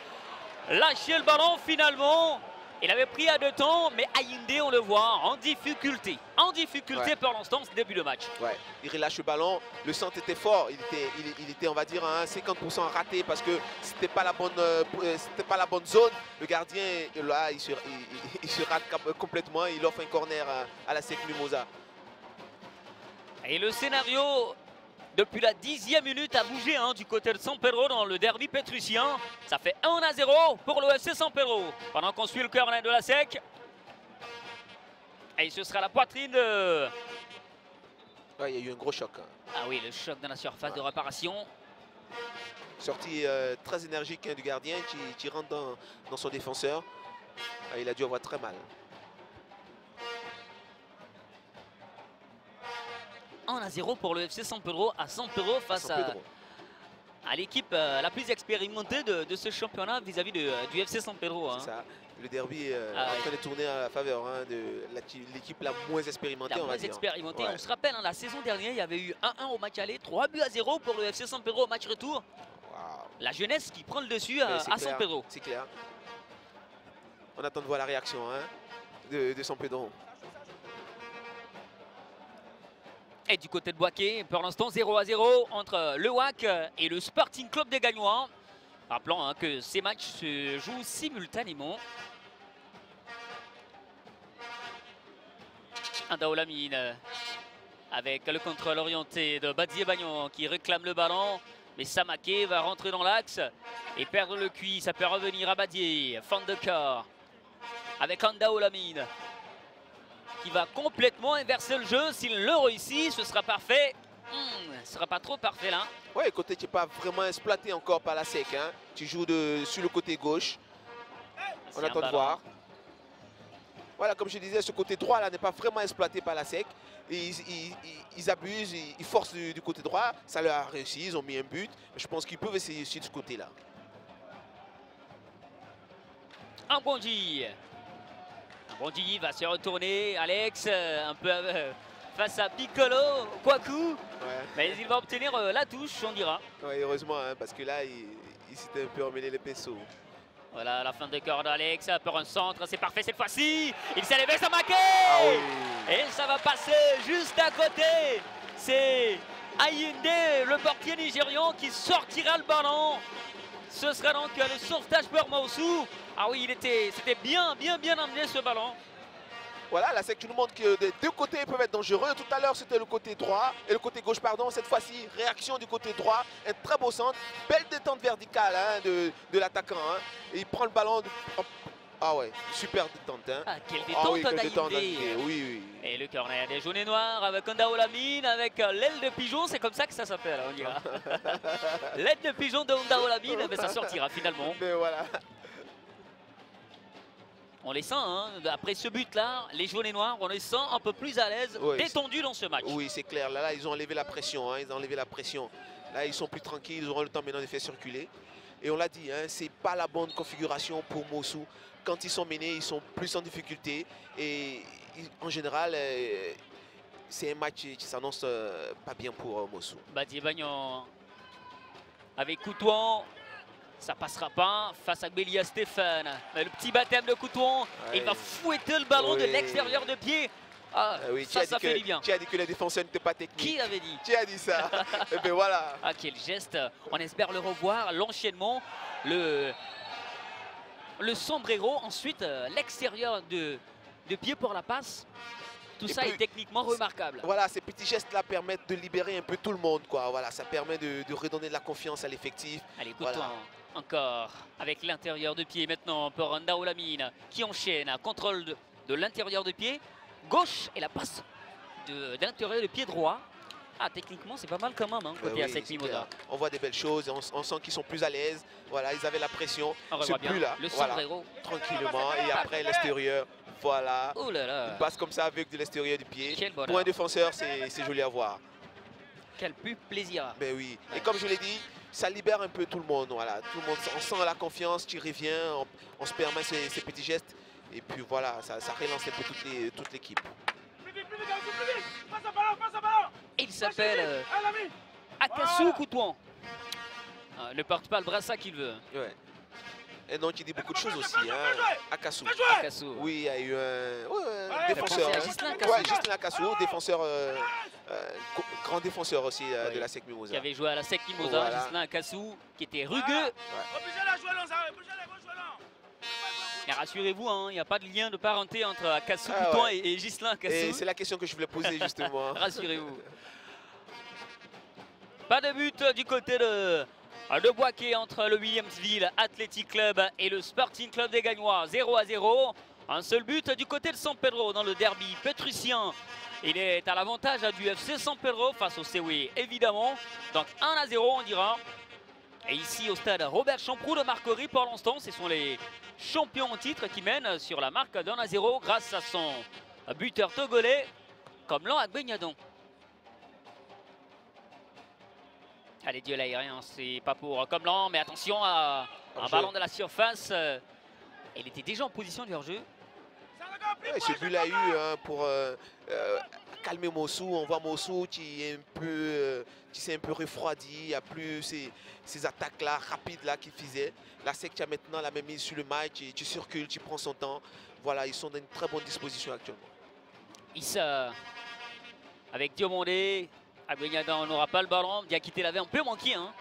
lâcher le ballon finalement. Il avait pris à 2 temps, mais Ayinde, on le voit, en difficulté. En difficulté pour l'instant, ce début de match. Ouais, il relâche le ballon. Le centre était fort. Il était on va dire, à 50% raté parce que c'était pas la bonne zone. Le gardien, là, il se rate complètement. Il offre un corner à la SEC Mimosa. Et le scénario, depuis la 10e minute, a bougé hein, du côté de San Pedro dans le derby pétrusien. Ça fait 1-0 pour le FC San Pedro. Pendant qu'on suit le corner de la SEC. Et ce sera la poitrine de... Ouais, il y a eu un gros choc. Ah oui, le choc dans la surface de réparation. Sortie très énergique hein, du gardien qui rentre dans son défenseur. Il a dû avoir très mal. 1-0 pour le FC San Pedro à San Pedro face à l'équipe la plus expérimentée de ce championnat vis-à-vis du FC San Pedro. Hein. C'est ça. Le derby est en train de tourner à la faveur de l'équipe la moins expérimentée, on va dire. Ouais. On se rappelle, hein, la saison dernière, il y avait eu 1-1 au match aller, 3-0 pour le FC San Pedro au match retour. Wow. La jeunesse qui prend le dessus à San Pedro. C'est clair. On attend de voir la réaction de San Pedro. Et du côté de Boaké, pour l'instant 0-0 entre le WAC et le Sporting Club des Gagnois. Rappelons hein, que ces matchs se jouent simultanément. Andao Lamine avec le contrôle orienté de Badie Bagnon qui réclame le ballon. Mais Samaké va rentrer dans l'axe et perdre le cuit. Ça peut revenir à Badier. Fan de corps avec Andao Lamine qui va complètement inverser le jeu. S'il le réussit, ce sera parfait. Ce ne sera pas trop parfait là. Oui, côté qui n'est pas vraiment exploité encore par la SEC. Hein. Tu joues sur le côté gauche. On attend de voir. Voilà, comme je disais, ce côté droit là n'est pas vraiment exploité par la SEC. Ils abusent, ils forcent du côté droit. Ça leur a réussi, ils ont mis un but. Je pense qu'ils peuvent essayer aussi de ce côté-là. Un Bondi va se retourner. Alex, un peu face à Piccolo, Kwaku. Ouais. Mais il va obtenir la touche, on dira. Ouais, heureusement, hein, parce que là, il s'était un peu emmêlé les pinceaux. Voilà la fin de corps d'Alex pour un centre, c'est parfait cette fois-ci. Il s'est levé Samaké et ça va passer juste à côté. C'est Ayinde, le portier nigérian, qui sortira le ballon. Ce sera donc le sauvetage pour Moussou. Ah oui, c'était bien amené ce ballon. Voilà, là c'est que tout le monde que des deux côtés peuvent être dangereux. Tout à l'heure c'était le côté droit et le côté gauche, pardon. Cette fois-ci, réaction du côté droit. Un très beau centre. Belle détente verticale hein, de l'attaquant. Hein. Et il prend le ballon. Ah ouais, super détente. Hein. Ah, quelle détente oui. Et le corner des jaunes et noirs avec Andao Lamine, avec l'aile de pigeon. C'est comme ça que ça s'appelle, on dira. L'aile de pigeon de Andao Lamine, mais ça sortira finalement. Mais voilà. On les sent, hein, après ce but-là, les jaunes et noirs, on les sent un peu plus à l'aise, détendus dans ce match. Oui, c'est clair. Là, ils ont enlevé la pression. Hein, ils ont enlevé la pression. Là, ils sont plus tranquilles. Ils auront le temps maintenant de faire circuler. Et on l'a dit, hein, c'est pas la bonne configuration pour Moussou. Quand ils sont menés, ils sont plus en difficulté. Et en général, c'est un match qui s'annonce pas bien pour Moussou. Badie Bagnon avec Coutouan. Ça passera pas face à Bélia Stéphane. Le petit baptême de Coutouan. Il va fouetter le ballon de l'extérieur de pied. Ah, ça fait du bien. Tu as dit que les défenseurs n'étaient pas techniques. Qui avait dit? Tu as dit ça. Et bien voilà. Ah, quel geste. On espère le revoir. L'enchaînement. Le sombrero. Ensuite, l'extérieur de pied pour la passe. Tout ça est techniquement remarquable. Voilà, ces petits gestes-là permettent de libérer un peu tout le monde. Quoi. Voilà, ça permet de redonner de la confiance à l'effectif. Allez, Coutouan. Encore avec l'intérieur de pied maintenant pour Andao Lamine qui enchaîne un contrôle de l'intérieur de pied gauche et la passe de l'intérieur de pied droit. Ah, techniquement c'est pas mal quand même hein, côté ASEC Mimosa. On voit des belles choses, on sent qu'ils sont plus à l'aise. Voilà, ils avaient la pression. C'est plus là. Le sombrero. Tranquillement et après l'extérieur. Voilà. Oh là là. Il passe comme ça avec de l'extérieur du pied. Quel bonheur. Pour un défenseur, c'est joli à voir. Quel plaisir. Ben oui. Et comme je l'ai dit, ça libère un peu tout le monde. Voilà, tout le monde, on sent la confiance, tu reviens, on se permet ces petits gestes. Et puis voilà, ça relance un peu toute l'équipe. Il s'appelle Akasu Coutouan. Ne porte pas le brassard qu'il veut. Ouais. Et donc il dit beaucoup de choses aussi. Hein. Akasu. Oui, il y a eu un défenseur. Gislain Akasu, défenseur, grand défenseur aussi de la SEC Mimosa. Qui avait joué à la SEC Mimosa, voilà. Gislain Akasu, qui était rugueux. Et rassurez-vous, hein, il n'y a pas de lien de parenté entre Akasu Coutouan et Gislain Akasu. Et c'est la question que je voulais poser justement. Rassurez-vous. Pas de but du côté de Boaké entre le Williamsville Athletic Club et le Sporting Club des Gagnois. 0-0. Un seul but du côté de San Pedro dans le derby pétrusien. Il est à l'avantage du FC San Pedro face au COE évidemment. Donc 1-0 on dira. Et ici au stade Robert Champroux de Marcory pour l'instant, ce sont les champions en titre qui mènent sur la marque d'1-0 grâce à son buteur togolais comme Lan Agbenyadon. Allez, duel aérien, c'est pas pour Comblan, mais attention à un ballon de la surface. Il était déjà en position du hors-jeu. Ouais, ce but l'a eu pour calmer Mossou. On voit Mossou qui est qui s'est un peu refroidi. Il n'y a plus ces attaques-là rapides là qu'il faisait. La SEC a maintenant la même mise sur le match. Et tu circules, tu prends son temps. Voilà, ils sont dans une très bonne disposition actuellement. Issa avec Diomondé. Abegnadan n'aura pas le ballon. Diakité l'avait un peu manqué. Hein.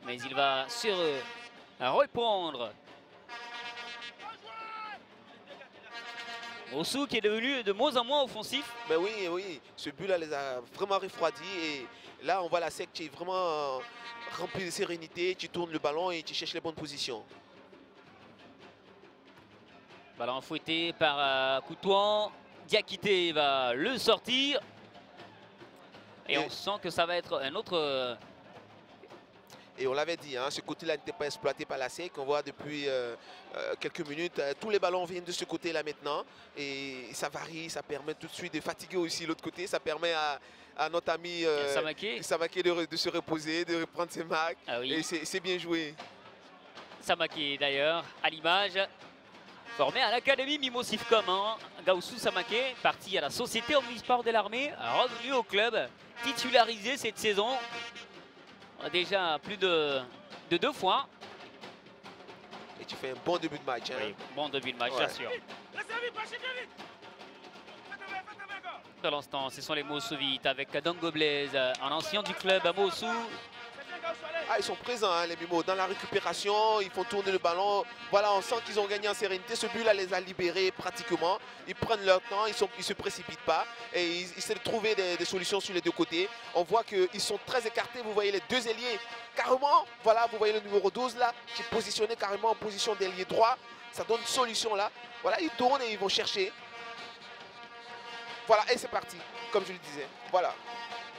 Mais il va sur répondre. Mossou qui est devenu de moins en moins offensif. Mais oui, oui, ce but-là les a vraiment refroidis. Et là, on voit la SEC qui est vraiment remplie de sérénité. Tu tournes le ballon et tu cherches les bonnes positions. Ballon fouetté par Coutouan. Diakité va le sortir. Et on sent que ça va être un autre... Et on l'avait dit, hein, ce côté-là n'était pas exploité par la SEC. On voit depuis quelques minutes, tous les ballons viennent de ce côté-là maintenant. Et ça varie, ça permet tout de suite de fatiguer aussi l'autre côté. Ça permet à notre ami Samaké de se reposer, de reprendre ses marques. Ah oui. Et c'est bien joué. Samaké d'ailleurs, à l'image, formé à l'académie Mimo Sifcom. Hein. Gaussou Samaké, parti à la Société Omnisport de l'Armée, revenu au club, titularisé cette saison. Déjà plus de 2 fois. Et tu fais un bon début de match. Hein. Oui, bon début de match, ouais. bien sûr. Pour l'instant, ce sont les Mossouvites avec Dongo Blaise, un ancien du club à Mossou. Ah, ils sont présents, hein, les Mimos, dans la récupération, ils font tourner le ballon. Voilà, on sent qu'ils ont gagné en sérénité. Ce but-là les a libérés pratiquement. Ils prennent leur temps, ils ne se précipitent pas. Et ils essaient de trouver des solutions sur les deux côtés. On voit qu'ils sont très écartés. Vous voyez les deux ailiers carrément. Voilà, vous voyez le numéro 12 là, qui est positionné carrément en position d'ailier droit. Ça donne une solution là. Voilà, ils tournent et ils vont chercher. Voilà, et c'est parti, comme je le disais. Voilà.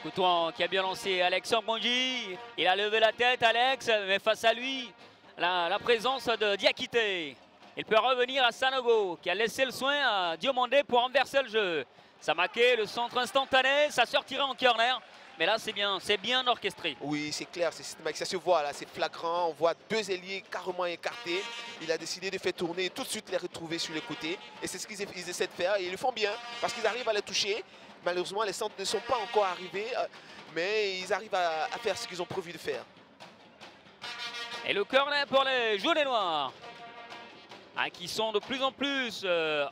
Coutouan qui a bien lancé Alex Sangbanji. Il a levé la tête, Alex, mais face à lui, la présence de Diakité. Il peut revenir à Sanogo qui a laissé le soin à Diomandé pour renverser le jeu. Samaké, le centre instantané, ça sortira en corner. Mais là, c'est bien orchestré. Oui, c'est clair, c'est systématique. Ça se voit là, c'est flagrant. On voit deux ailiers carrément écartés. Il a décidé de faire tourner et tout de suite les retrouver sur les côtés. Et c'est ce qu'ils essaient de faire. Et ils le font bien parce qu'ils arrivent à les toucher. Malheureusement, les centres ne sont pas encore arrivés. Mais ils arrivent à faire ce qu'ils ont prévu de faire. Et le corner pour les jaunes et noirs. Qui sont de plus en plus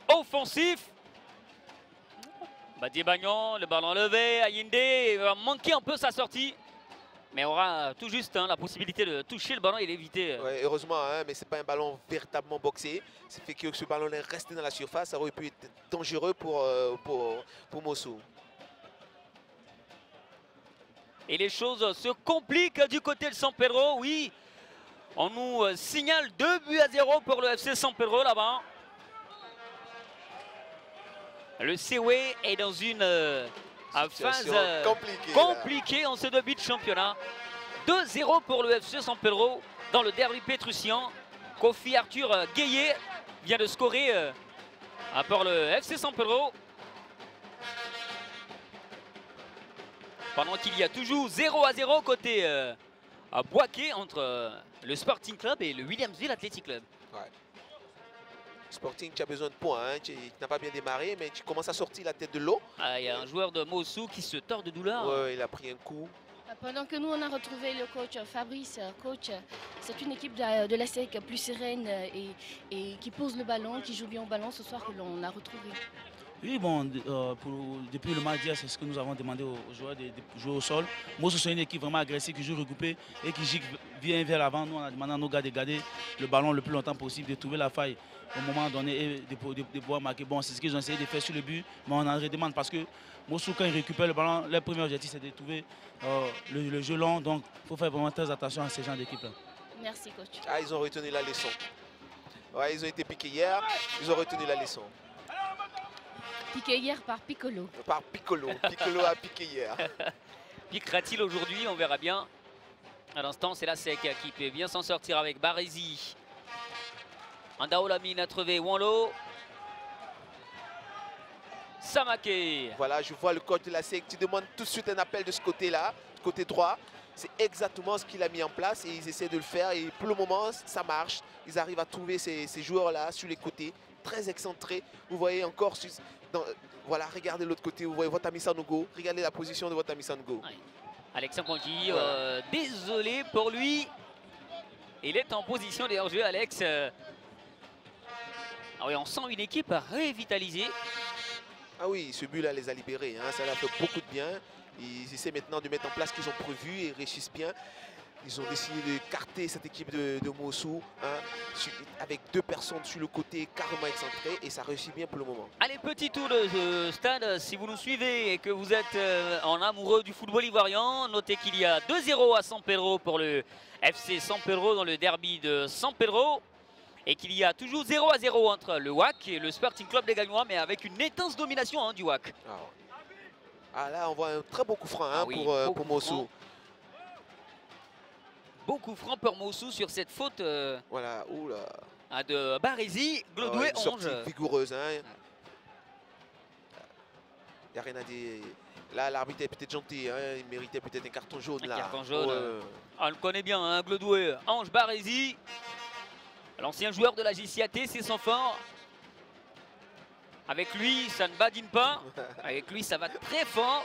offensifs. Badi Bagnon, le ballon levé, Ayinde va manquer un peu sa sortie. Mais aura tout juste la possibilité de toucher le ballon et l'éviter. Ouais, heureusement, hein, mais ce n'est pas un ballon véritablement boxé. Ça fait que ce ballon est resté dans la surface. Ça aurait pu être dangereux pour Mossou. Et les choses se compliquent du côté de San Pedro. Oui, on nous signale 2-0 pour le FC San Pedro là-bas. Le Sewe est dans une phase compliquée en ce début de championnat. 2-0 pour le FC San Pedro dans le derby pétrusien. Kofi Arthur Gueye vient de scorer pour le FC San Pedro. Pendant qu'il y a toujours 0-0 côté à Boaké entre le Sporting Club et le Williamsville Athletic Club. Ouais. Sporting, tu as besoin de points, hein. Tu n'as pas bien démarré, mais tu commences à sortir la tête de l'eau. Il y a un joueur de Mossou qui se tord de douleur. Ouais, il a pris un coup. Pendant que nous, on a retrouvé le coach Fabrice. Coach, c'est une équipe de la SEC plus sereine et qui pose le ballon, qui joue bien au ballon ce soir que l'on a retrouvé. Oui, bon, depuis le match d'hier, c'est ce que nous avons demandé aux joueurs de jouer au sol. Mossou, c'est une équipe vraiment agressive qui joue regroupée et qui vient vers l'avant. Nous, on a demandé à nos gars de garder le ballon le plus longtemps possible, de trouver la faille au moment donné et de pouvoir marquer. Bon, c'est ce qu'ils ont essayé de faire sur le but, mais on en redemande parce que Mossou, quand il récupère le ballon, leur premier objectif, c'est de trouver le jeu long. Donc, il faut faire vraiment très attention à ces gens d'équipe-là. Merci, coach. Ah, ils ont retenu la leçon. Ouais, ils ont été piqués hier, ils ont retenu la leçon. Piqué hier par Piccolo. Par Piccolo. Piccolo a piqué hier. Piquera-t-il aujourd'hui? On verra bien. À l'instant, c'est la SEC qui peut bien s'en sortir avec Barési. Andao Lamine a trouvé Wanlo. Samaké. Voilà, je vois le coach de la SEC. Tu demandes tout de suite un appel de ce côté-là. côté droit. C'est exactement ce qu'il a mis en place et ils essaient de le faire. Et pour le moment, ça marche. Ils arrivent à trouver ces joueurs-là sur les côtés, très excentrés. Vous voyez encore, voilà, regardez l'autre côté, vous voyez Watami Sanogo. Regardez la position de Watami Sanogo. Ouais. Alexandre Bonji, voilà. Désolé pour lui. Il est en position de hors-jeu, Alex. Ah oui, on sent une équipe revitalisée. Ah oui, ce but-là les a libérés. Hein. Ça leur fait beaucoup de bien. Ils essaient maintenant de mettre en place ce qu'ils ont prévu et réussissent bien. Ils ont décidé de carter cette équipe de Mossou avec 2 personnes sur le côté carrément excentrées et ça réussit bien pour le moment. Allez, petit tour de ce stade. Si vous nous suivez et que vous êtes en amoureux du football ivoirien, notez qu'il y a 2-0 à San Pedro pour le FC San Pedro dans le derby de San Pedro. Et qu'il y a toujours 0-0 entre le WAC et le Sporting Club des Gagnois, mais avec une intense domination du WAC. Ah là, on voit un très beau coup franc hein, oui, pour Mossou. Beaucoup franc pour Mossou sur cette faute voilà, de Barézy, Glodoué, une sortie vigoureuse. Hein. Il n'y a rien à dire. Là, l'arbitre est peut-être gentil. Hein. Il méritait peut-être un carton jaune. Carton jaune. On le connaît bien, hein, Glodoué. Ange Barézy, l'ancien joueur de la JCAT, c'est son fort. Avec lui, ça ne badine pas. Avec lui, ça va très fort.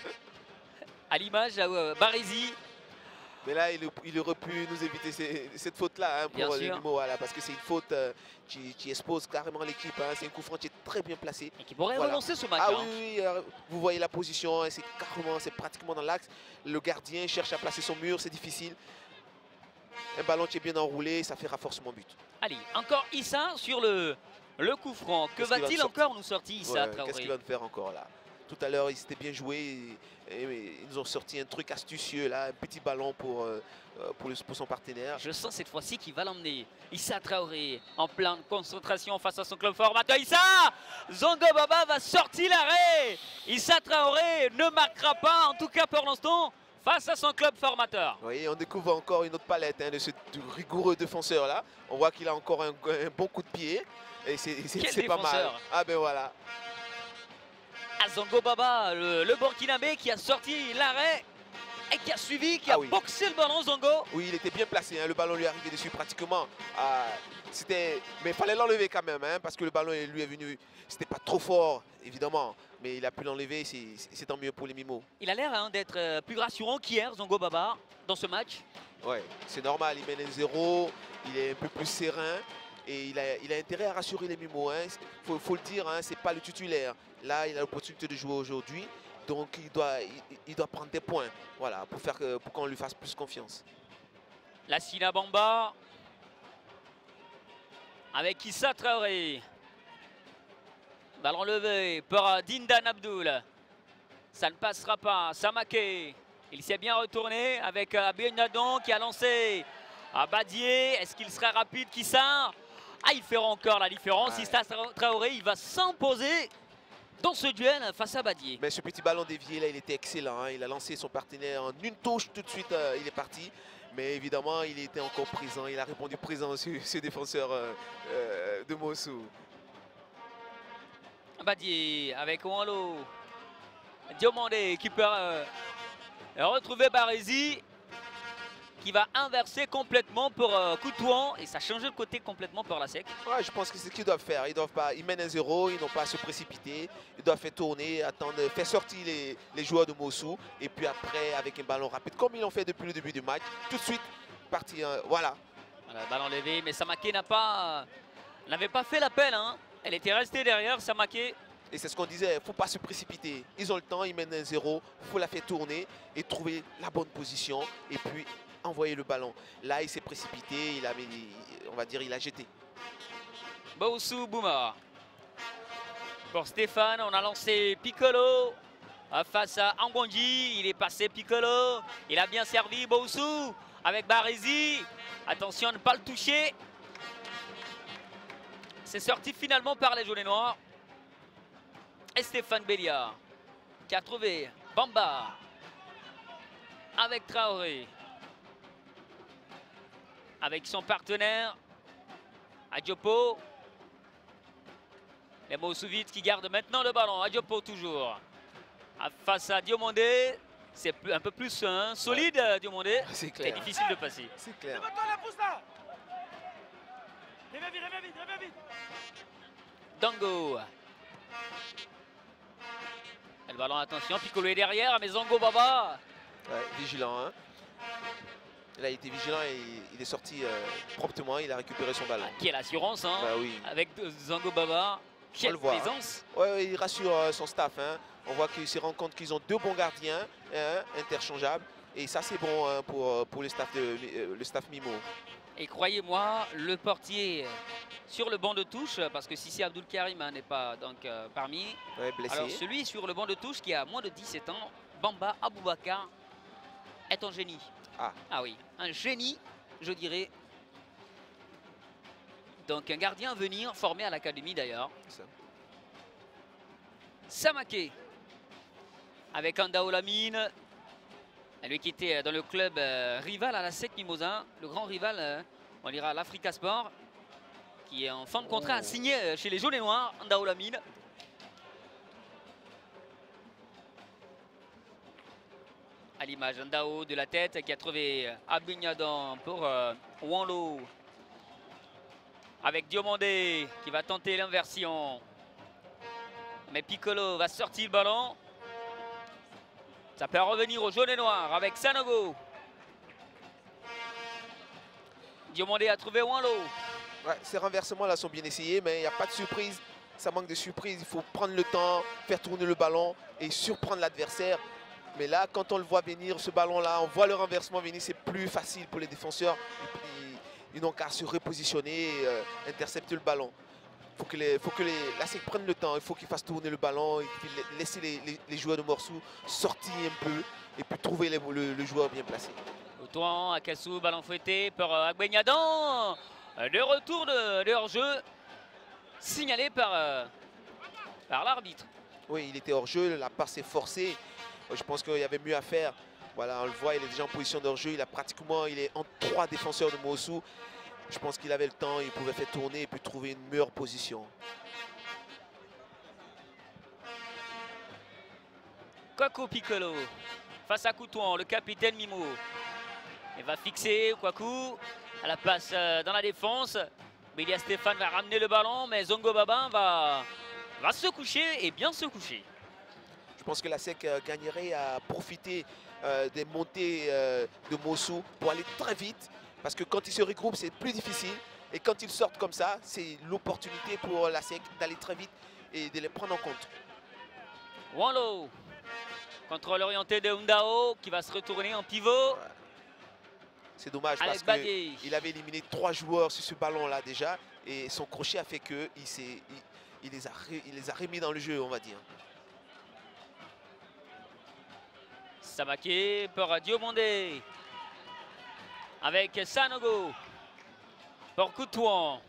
À l'image de Barézy. Mais là, il aurait pu nous éviter cette faute-là hein, pour le Mimo, voilà, parce que c'est une faute qui expose carrément l'équipe. Hein, c'est un coup franc qui est très bien placé. Et qui pourrait relancer ce match. Ah oui, vous voyez la position, c'est pratiquement dans l'axe. Le gardien cherche à placer son mur, c'est difficile. Un ballon qui est bien enroulé, ça fait renforcement but. Allez, encore Issa sur le coup franc. Que va-t-il encore nous sortir, Issa Traoré? Qu'est-ce qu'il va nous faire encore là? Tout à l'heure, ils s'étaient bien joués. Et ils nous ont sorti un truc astucieux, là, un petit ballon pour son partenaire. Je sens cette fois-ci qu'il va l'emmener. Issa Traoré en pleine concentration face à son club formateur. Issa Zongo Baba va sortir l'arrêt. Issa Traoré ne marquera pas, en tout cas pour l'instant, face à son club formateur. Oui, on découvre encore une autre palette hein, de ce rigoureux défenseur-là. On voit qu'il a encore un bon coup de pied. Et c'est pas mal. Ah ben voilà. Zongo Baba, le Burkinabé qui a sorti l'arrêt et qui a suivi, qui a boxé le ballon, Zongo. Oui, il était bien placé, hein, le ballon lui est arrivé dessus pratiquement. Mais il fallait l'enlever quand même, hein, parce que le ballon lui est venu, c'était pas trop fort, évidemment. Mais il a pu l'enlever, c'est tant mieux pour les Mimos. Il a l'air hein, d'être plus rassurant qu'hier, Zongo Baba, dans ce match. Oui, c'est normal, il mène 1-0, il est un peu plus serein. Et il a intérêt à rassurer les Mimos. Hein. Faut le dire, hein, c'est pas le titulaire. Là, il a l'opportunité de jouer aujourd'hui. Donc, il doit prendre des points. Voilà, pour qu'on lui fasse plus confiance. La Sina Bamba. Avec Issa Traoré. Ballon levé par Dindan Abdoul. Ça ne passera pas. Samaké. Il s'est bien retourné avec Benadon qui a lancé à Badier. Est-ce qu'il sera rapide, Kissa? Ah, il fera encore la différence. Issa Traoré, il va s'imposer dans ce duel face à Badier. Mais ce petit ballon dévié, là, il était excellent. Hein. Il a lancé son partenaire en une touche. Tout de suite, il est parti. Mais évidemment, il était encore présent. Il a répondu présent sur ce défenseur de Mossou. Badier avec Ouanlo. Diomandé qui peut retrouver Barézy, qui va inverser complètement pour Coutouan et ça change de côté complètement pour la SEC. Ouais, je pense que c'est ce qu'ils doivent faire. Ils mènent 1-0, ils n'ont pas à se précipiter. Ils doivent faire tourner, attendre, faire sortir les joueurs de Mossou. Et puis après, avec un ballon rapide, comme ils l'ont fait depuis le début du match, tout de suite, parti. Voilà. Ballon levé, mais Samaké n'avait pas fait l'appel. Hein. Elle était restée derrière, Samaké. Et c'est ce qu'on disait, il ne faut pas se précipiter. Ils ont le temps, ils mènent 1-0, il faut la faire tourner et trouver la bonne position. Et puis envoyer le ballon. Là, il s'est précipité, on va dire, il a jeté. Boussou Bouma. Pour Stéphane, on a lancé Piccolo face à Angondi. Il est passé Piccolo. Il a bien servi Boussou avec Barézy. Attention à ne pas le toucher. C'est sorti finalement par les jaunes et noirs. Et Stéphane Bélia qui a trouvé Bamba avec Traoré. Avec son partenaire, Adjopo. Les Moussouvite qui garde maintenant le ballon. Adjopo toujours. Face à Diomandé. c'est un peu plus solide, Diomandé. C'est clair. C'est difficile de passer. C'est clair. Dango. Le ballon, attention, Piccolo est derrière, mais Zongo Baba. Ouais, vigilant. Hein. Là, il était vigilant et il est sorti promptement. Il a récupéré son ballon. Quelle assurance, hein, Bah oui. avec Zongo Baba. Quelle présence. Ouais, il rassure son staff. Hein. On voit qu'il se rend compte qu'ils ont 2 bons gardiens interchangeables. Et ça, c'est bon pour le staff Mimo. Et croyez-moi, le portier sur le banc de touche, parce que Sissi Abdul Karim n'est pas donc, parmi. Ouais, blessé. Alors celui sur le banc de touche qui a moins de 17 ans, Bamba Aboubakar, est un génie. Ah oui, un génie, je dirais. Donc un gardien à venir, formé à l'académie d'ailleurs. Samake, avec Andao Lamine, lui qui était dans le club rival à la SEC Mimosa, le grand rival, on dira l'Africa Sport, qui est en fin de contrat signé chez les jaunes et noirs, Andao Lamine. À l'image, Andao de la tête qui a trouvé Abignadan pour Wanlo. Avec Diomandé qui va tenter l'inversion. Mais Piccolo va sortir le ballon. Ça peut revenir au jaune et noir avec Sanogo. Diomandé a trouvé Wanlo. Ouais, ces renversements là sont bien essayés, mais il n'y a pas de surprise. Ça manque de surprise. Il faut prendre le temps, faire tourner le ballon et surprendre l'adversaire. Mais là, quand on le voit venir, ce ballon-là, on voit le renversement venir, c'est plus facile pour les défenseurs. Ils n'ont qu'à se repositionner et intercepter le ballon. Il faut que la SEC prenne le temps, il faut qu'ils fassent tourner le ballon, et puis laisser les joueurs de Morsou sortir un peu et puis trouver le joueur bien placé. Autour, Akassou, ballon fouetté par Agbenyadan. Le retour de hors-jeu signalé par l'arbitre. Oui, il était hors-jeu, la passe est forcée. Je pense qu'il y avait mieux à faire. Voilà, on le voit, il est déjà en position de hors-jeu. Il est en 3 défenseurs de Mossou. Je pense qu'il avait le temps, il pouvait faire tourner et puis trouver une meilleure position. Kwaku Piccolo face à Coutouan, le capitaine Mimo. Il va fixer Kwaku à la passe dans la défense. Bélia Stéphane va ramener le ballon, mais Zongo Baba va se coucher et bien se coucher. Je pense que la SEC gagnerait à profiter des montées de Mossou pour aller très vite. Parce que quand ils se regroupent, c'est plus difficile. Et quand ils sortent comme ça, c'est l'opportunité pour la SEC d'aller très vite et de les prendre en compte. Wanlo, contrôle orienté de Undao qui va se retourner en pivot. Ouais. C'est dommage parce qu'il avait éliminé 3 joueurs sur ce ballon-là déjà. Et son crochet a fait qu'il les a remis dans le jeu, on va dire. Samake pour Diomandé. Avec Sanogo pour Coutouan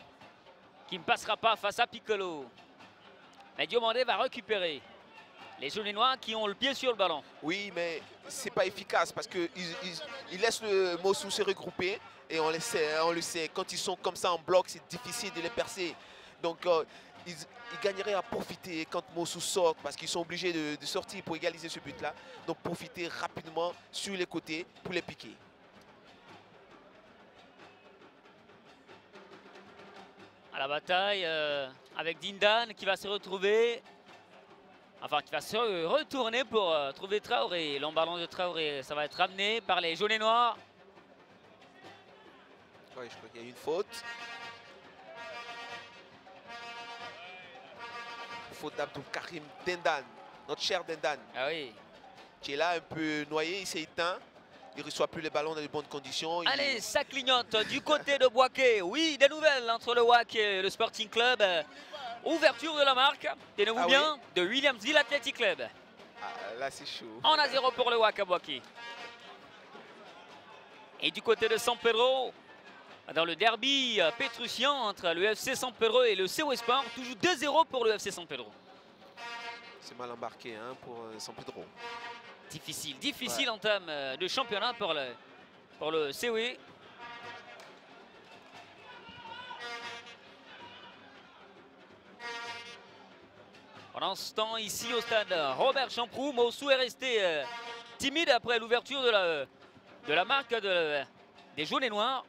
qui ne passera pas face à Piccolo. Mais Diomandé va récupérer les jaunes et noirs qui ont le pied sur le ballon. Oui, mais c'est pas efficace parce qu'ils laissent le Mossou se regrouper et on le sait, quand ils sont comme ça en bloc, c'est difficile de les percer. Donc ils gagneraient à profiter quand Mossou sort parce qu'ils sont obligés de sortir pour égaliser ce but-là. Donc profiter rapidement sur les côtés pour les piquer. À la bataille avec Dindan qui va se retrouver, enfin qui va se retourner pour trouver Traoré. L'emballon de Traoré, ça va être ramené par les jaunes et noirs. Oui, je crois qu'il y a eu une faute. Faute d'Abdul Karim Dendan, notre cher Dendan. Ah oui. Qui est là un peu noyé, il s'est éteint. Il ne reçoit plus les ballons dans de bonnes conditions. Allez, ça clignote du côté de Boaké. Oui, des nouvelles entre le WAC et le Sporting Club. Ouverture de la marque, tenez-vous bien, oui, de Williamsville Athletic Club. Ah, là, c'est chaud. On a 0 pour le WAC à Boaké. Et du côté de San Pedro, dans le derby pétrusien entre le FC San Pedro et le CO Sport, toujours 2-0 pour le FC San Pedro. C'est mal embarqué hein, pour San Pedro. Difficile entame de championnat pour le COE. Pendant ce temps, ici au stade Robert Champroux, Mossou est resté timide après l'ouverture de la marque des jaunes et noirs.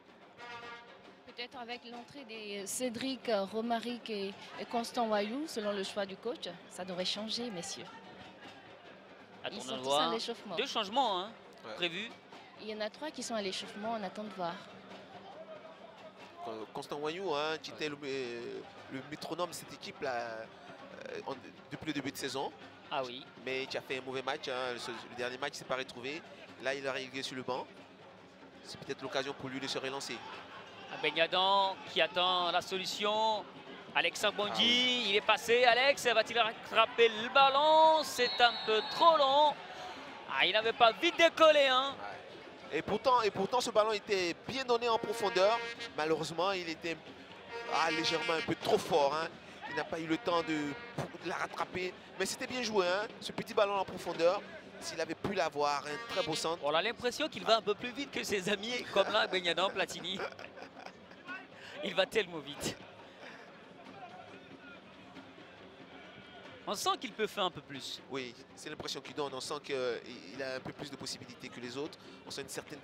Peut-être avec l'entrée des Cédric, Romaric et Constant Wayou, selon le choix du coach, ça devrait changer, messieurs. Ils sont tous à l'échauffement. 2 changements hein, prévus. Il y en a 3 qui sont à l'échauffement, on attend de voir. Constant Wayou, hein, qui était le métronome de cette équipe-là depuis le début de saison. Ah oui. Mais qui a fait un mauvais match. Hein. Le dernier match, il ne s'est pas retrouvé. Là, il est régulier sur le banc. C'est peut-être l'occasion pour lui de se relancer. Begnadan qui attend la solution. Alex Bondi, il est passé. Alex, va-t-il rattraper le ballon? C'est un peu trop long. Ah, il n'avait pas vite décollé. Hein. Ouais. Et pourtant, ce ballon était bien donné en profondeur. Malheureusement, il était légèrement un peu trop fort. Hein. Il n'a pas eu le temps de la rattraper. Mais c'était bien joué, hein, ce petit ballon en profondeur. S'il avait pu l'avoir, un très beau centre. On a l'impression qu'il va un peu plus vite que ses amis, comme là, Begnadan, Platini. Il va tellement vite. On sent qu'il peut faire un peu plus. Oui, c'est l'impression qu'il donne. On sent qu'il a un peu plus de possibilités que les autres. On sent une certaine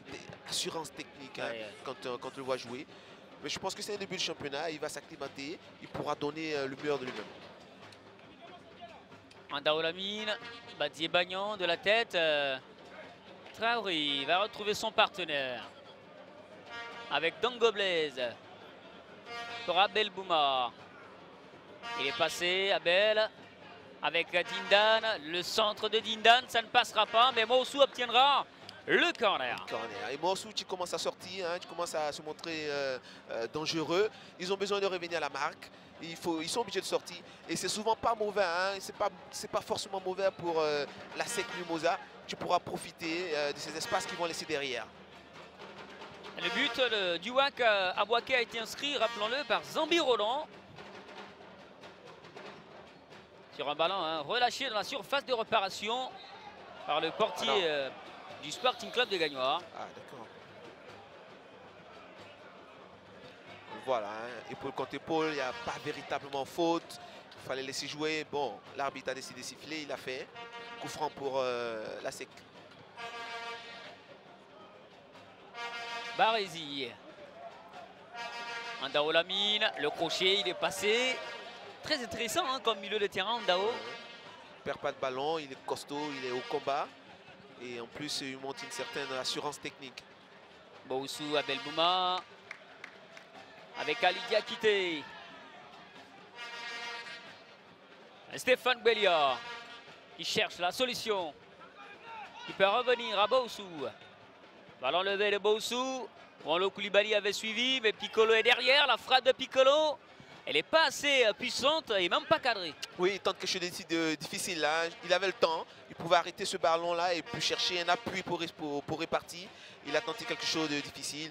assurance technique hein, quand on le voit jouer. Mais je pense que c'est un début de championnat. Il va s'acclimater. Il pourra donner le meilleur de lui-même. Andao Lamine, Badié Bagnan de la tête. Traoré va retrouver son partenaire. Avec Dango Blaise. Pour Abel Bouma. Il est passé, Abel. Avec Dindan, le centre de Dindan, ça ne passera pas, mais Moussou obtiendra le corner. Et Moussou, tu commences à sortir, hein, tu commences à se montrer dangereux. Ils ont besoin de revenir à la marque. Ils sont obligés de sortir. Et c'est souvent pas mauvais, hein, c'est pas forcément mauvais pour la SEC Mimosa. Tu pourras profiter de ces espaces qu'ils vont laisser derrière. Le but du WAC à Boaké a été inscrit, rappelons-le, par Zambi Roland. Sur un ballon hein, relâché dans la surface de réparation par le portier du Sporting Club de Gagnoire. Ah d'accord. Voilà, hein. Et pour le contre-épaule, il n'y a pas véritablement faute. Il fallait laisser jouer. Bon, l'arbitre a décidé de siffler, il a fait. Coup franc pour la SEC. Barézy. Andao Lamine, le crochet, il est passé. Très intéressant hein, comme milieu de terrain, Andao. Il perd pas de ballon, il est costaud, il est au combat. Et en plus, il montre une certaine assurance technique. Moussou, Abel Bouma. Avec Ali Diakité. Stéphane Belia qui cherche la solution. Il peut revenir à Moussou. Ballon levé de Moussou. Wolo Koulibaly avait suivi, mais Piccolo est derrière. La frappe de Piccolo, elle n'est pas assez puissante et même pas cadrée. Oui, il tente quelque chose de difficile là. Il avait le temps. Il pouvait arrêter ce ballon-là et puis chercher un appui pour répartir. Il a tenté quelque chose de difficile.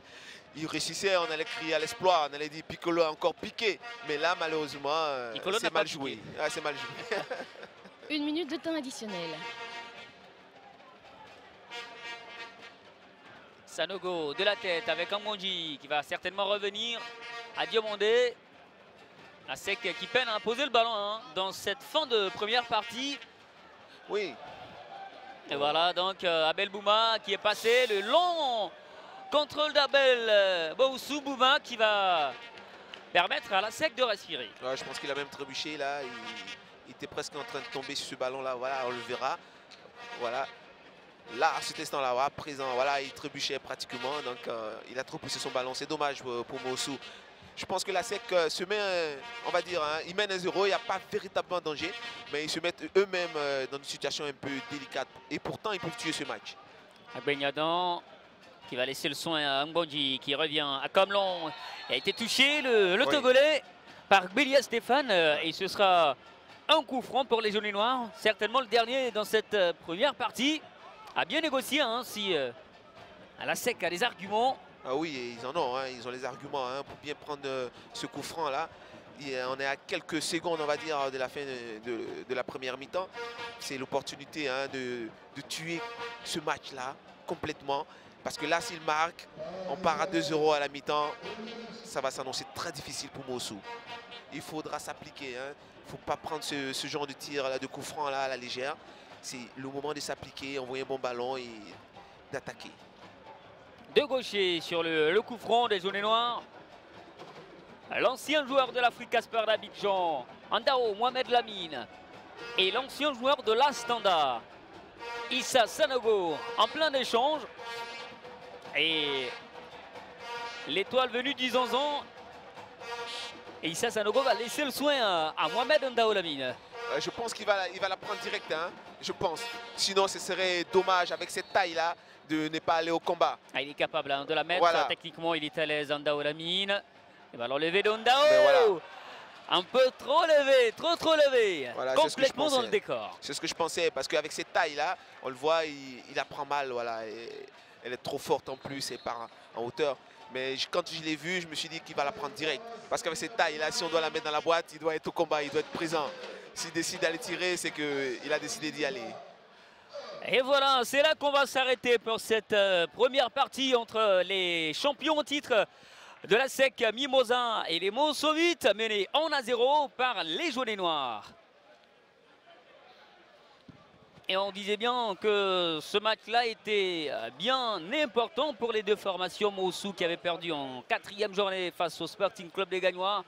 Il réussissait, on allait crier à l'exploit. On allait dire Piccolo a encore piqué. Mais là, malheureusement, c'est mal joué. Ah, c'est mal joué. 1 minute de temps additionnel. Sanogo de la tête avec Amonji qui va certainement revenir à Diomandé. La SEC qui peine à poser le ballon hein, dans cette fin de première partie. Oui. Et voilà donc Abel Bouma qui est passé. Le long contrôle d'Abel Bouma qui va permettre à la SEC de respirer. Ouais, je pense qu'il a même trébuché là. Il était presque en train de tomber sur ce ballon là. Voilà, on le verra. Voilà. Là, à cet instant-là, à présent, voilà, il trébuchait pratiquement. Donc, il a trop poussé son ballon. C'est dommage pour Moussou. Je pense que la SEC se met, on va dire, hein, ils mènent 1-0. Il n'y a pas véritablement danger. Mais ils se mettent eux-mêmes dans une situation un peu délicate. Et pourtant, ils peuvent tuer ce match. Begnadan qui va laisser le soin à Mbonji qui revient à Camelon. Il a été touché, le Togolais, par Belia Stéphane. Et ce sera un coup franc pour les jaunes et noirs. Certainement le dernier dans cette première partie. A bien négocié hein, si la SEC a des arguments. Ah oui, ils en ont, hein, ils ont les arguments hein, pour bien prendre ce coup franc là. On est à quelques secondes, on va dire, de la fin de la première mi-temps. C'est l'opportunité hein, de tuer ce match là complètement. Parce que là, s'il marque, on part à 2-0 à la mi-temps. Ça va s'annoncer très difficile pour Moussou. Il faudra s'appliquer. Hein. Il ne faut pas prendre ce genre de tir là, de coup franc là, à la légère. c'est le moment de s'appliquer, envoyer un bon ballon et d'attaquer. Deux gauchers sur le coup franc des jaunes et noirs. L'ancien joueur de l'Africa Sport d'Abidjan, Andao Mohamed Lamine, et l'ancien joueur de l'Astanda, Issa Sanogo, en plein échange. Et l'étoile venue d'10 ans. Et Issa Sanogo va laisser le soin à Mohamed Andao Lamine. Je pense qu'il va la prendre direct, hein, je pense. Sinon, ce serait dommage avec cette taille-là de ne pas aller au combat. Ah, il est capable de la mettre. Voilà. Techniquement, il est à l'aise, Andao Lamine. Il va l'enlever d'Andao. Voilà. Un peu trop levé, trop levé. Voilà, complètement dans le décor. C'est ce que je pensais, parce qu'avec cette taille-là, on le voit, il apprend mal. Voilà, et elle est trop forte en plus et part en hauteur. Mais quand je l'ai vu, je me suis dit qu'il va la prendre direct. Parce qu'avec cette taille-là, si on doit la mettre dans la boîte, il doit être au combat, il doit être présent. S'il décide d'aller tirer, c'est qu'il a décidé d'y aller. Et voilà, c'est là qu'on va s'arrêter pour cette première partie entre les champions au titre de la SEC Mimosas et les Mossovites, menés 1-0 par les jaunes et noirs. Et on disait bien que ce match-là était bien important pour les deux formations. Mossou qui avait perdu en 4e journée face au Sporting Club des Gagnois,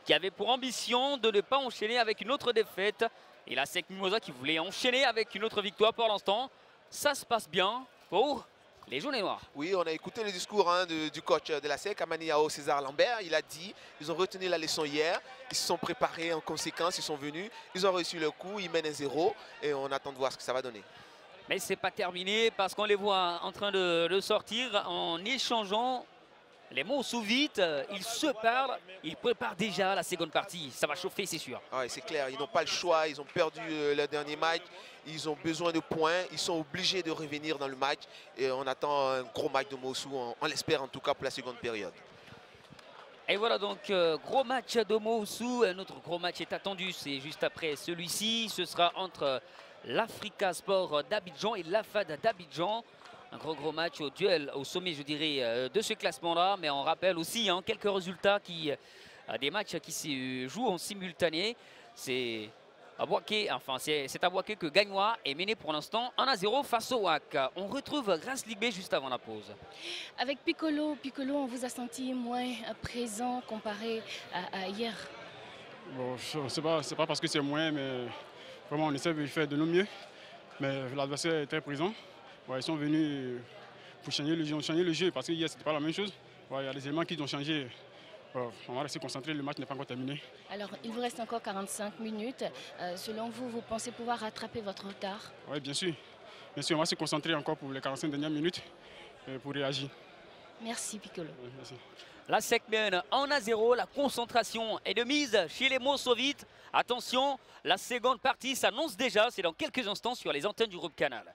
qui avait pour ambition de ne pas enchaîner avec une autre défaite. Et la SEC Mimosas qui voulait enchaîner avec une autre victoire pour l'instant. Ça se passe bien pour les jaunes et noirs. Oui, on a écouté le discours du coach de la SEC, Amaniao César Lambert. Il a dit, ils ont retenu la leçon hier, ils se sont préparés en conséquence, ils sont venus, ils ont reçu le coup, ils mènent 1-0 et on attend de voir ce que ça va donner. Mais c'est pas terminé parce qu'on les voit en train de sortir en échangeant les mots sous vite. Ils se parlent, ils préparent déjà la seconde partie. Ça va chauffer, c'est sûr. Ouais, c'est clair, ils n'ont pas le choix, ils ont perdu le dernier match. Ils ont besoin de points, ils sont obligés de revenir dans le match. Et on attend un gros match de Mossou, on l'espère en tout cas pour la seconde période. Et voilà donc, gros match de Mossou. Un autre gros match est attendu, c'est juste après celui-ci. Ce sera entre l'Africa Sport d'Abidjan et l'AFAD d'Abidjan. Un gros match au duel, au sommet je dirais, de ce classement-là. Mais on rappelle aussi quelques résultats, des matchs qui se jouent en simultané. C'est à Boaké, enfin c'est à Boaké que Gagnois est mené pour l'instant 1-0 face au WAC. On retrouve Grace Ligue B juste avant la pause. Avec Piccolo, on vous a senti moins présent comparé à hier. Bon, c'est pas parce que c'est moins, mais vraiment on essaie de faire de nos mieux. Mais l'adversaire est très présent. Ouais, ils sont venus pour changer le jeu parce que hier c'était pas la même chose. Ouais, il y a des éléments qui ont changé. On va rester concentré, le match n'est pas encore terminé. Alors, il vous reste encore 45 minutes. Selon vous, vous pensez pouvoir rattraper votre retard? Oui, bien sûr. Bien sûr, on va se concentrer encore pour les 45 dernières minutes pour réagir. Merci, Piccolo. Merci. La SEC mène 1-0. La concentration est de mise chez les Mossovites. Attention, la seconde partie s'annonce déjà. C'est dans quelques instants sur les antennes du groupe Canal.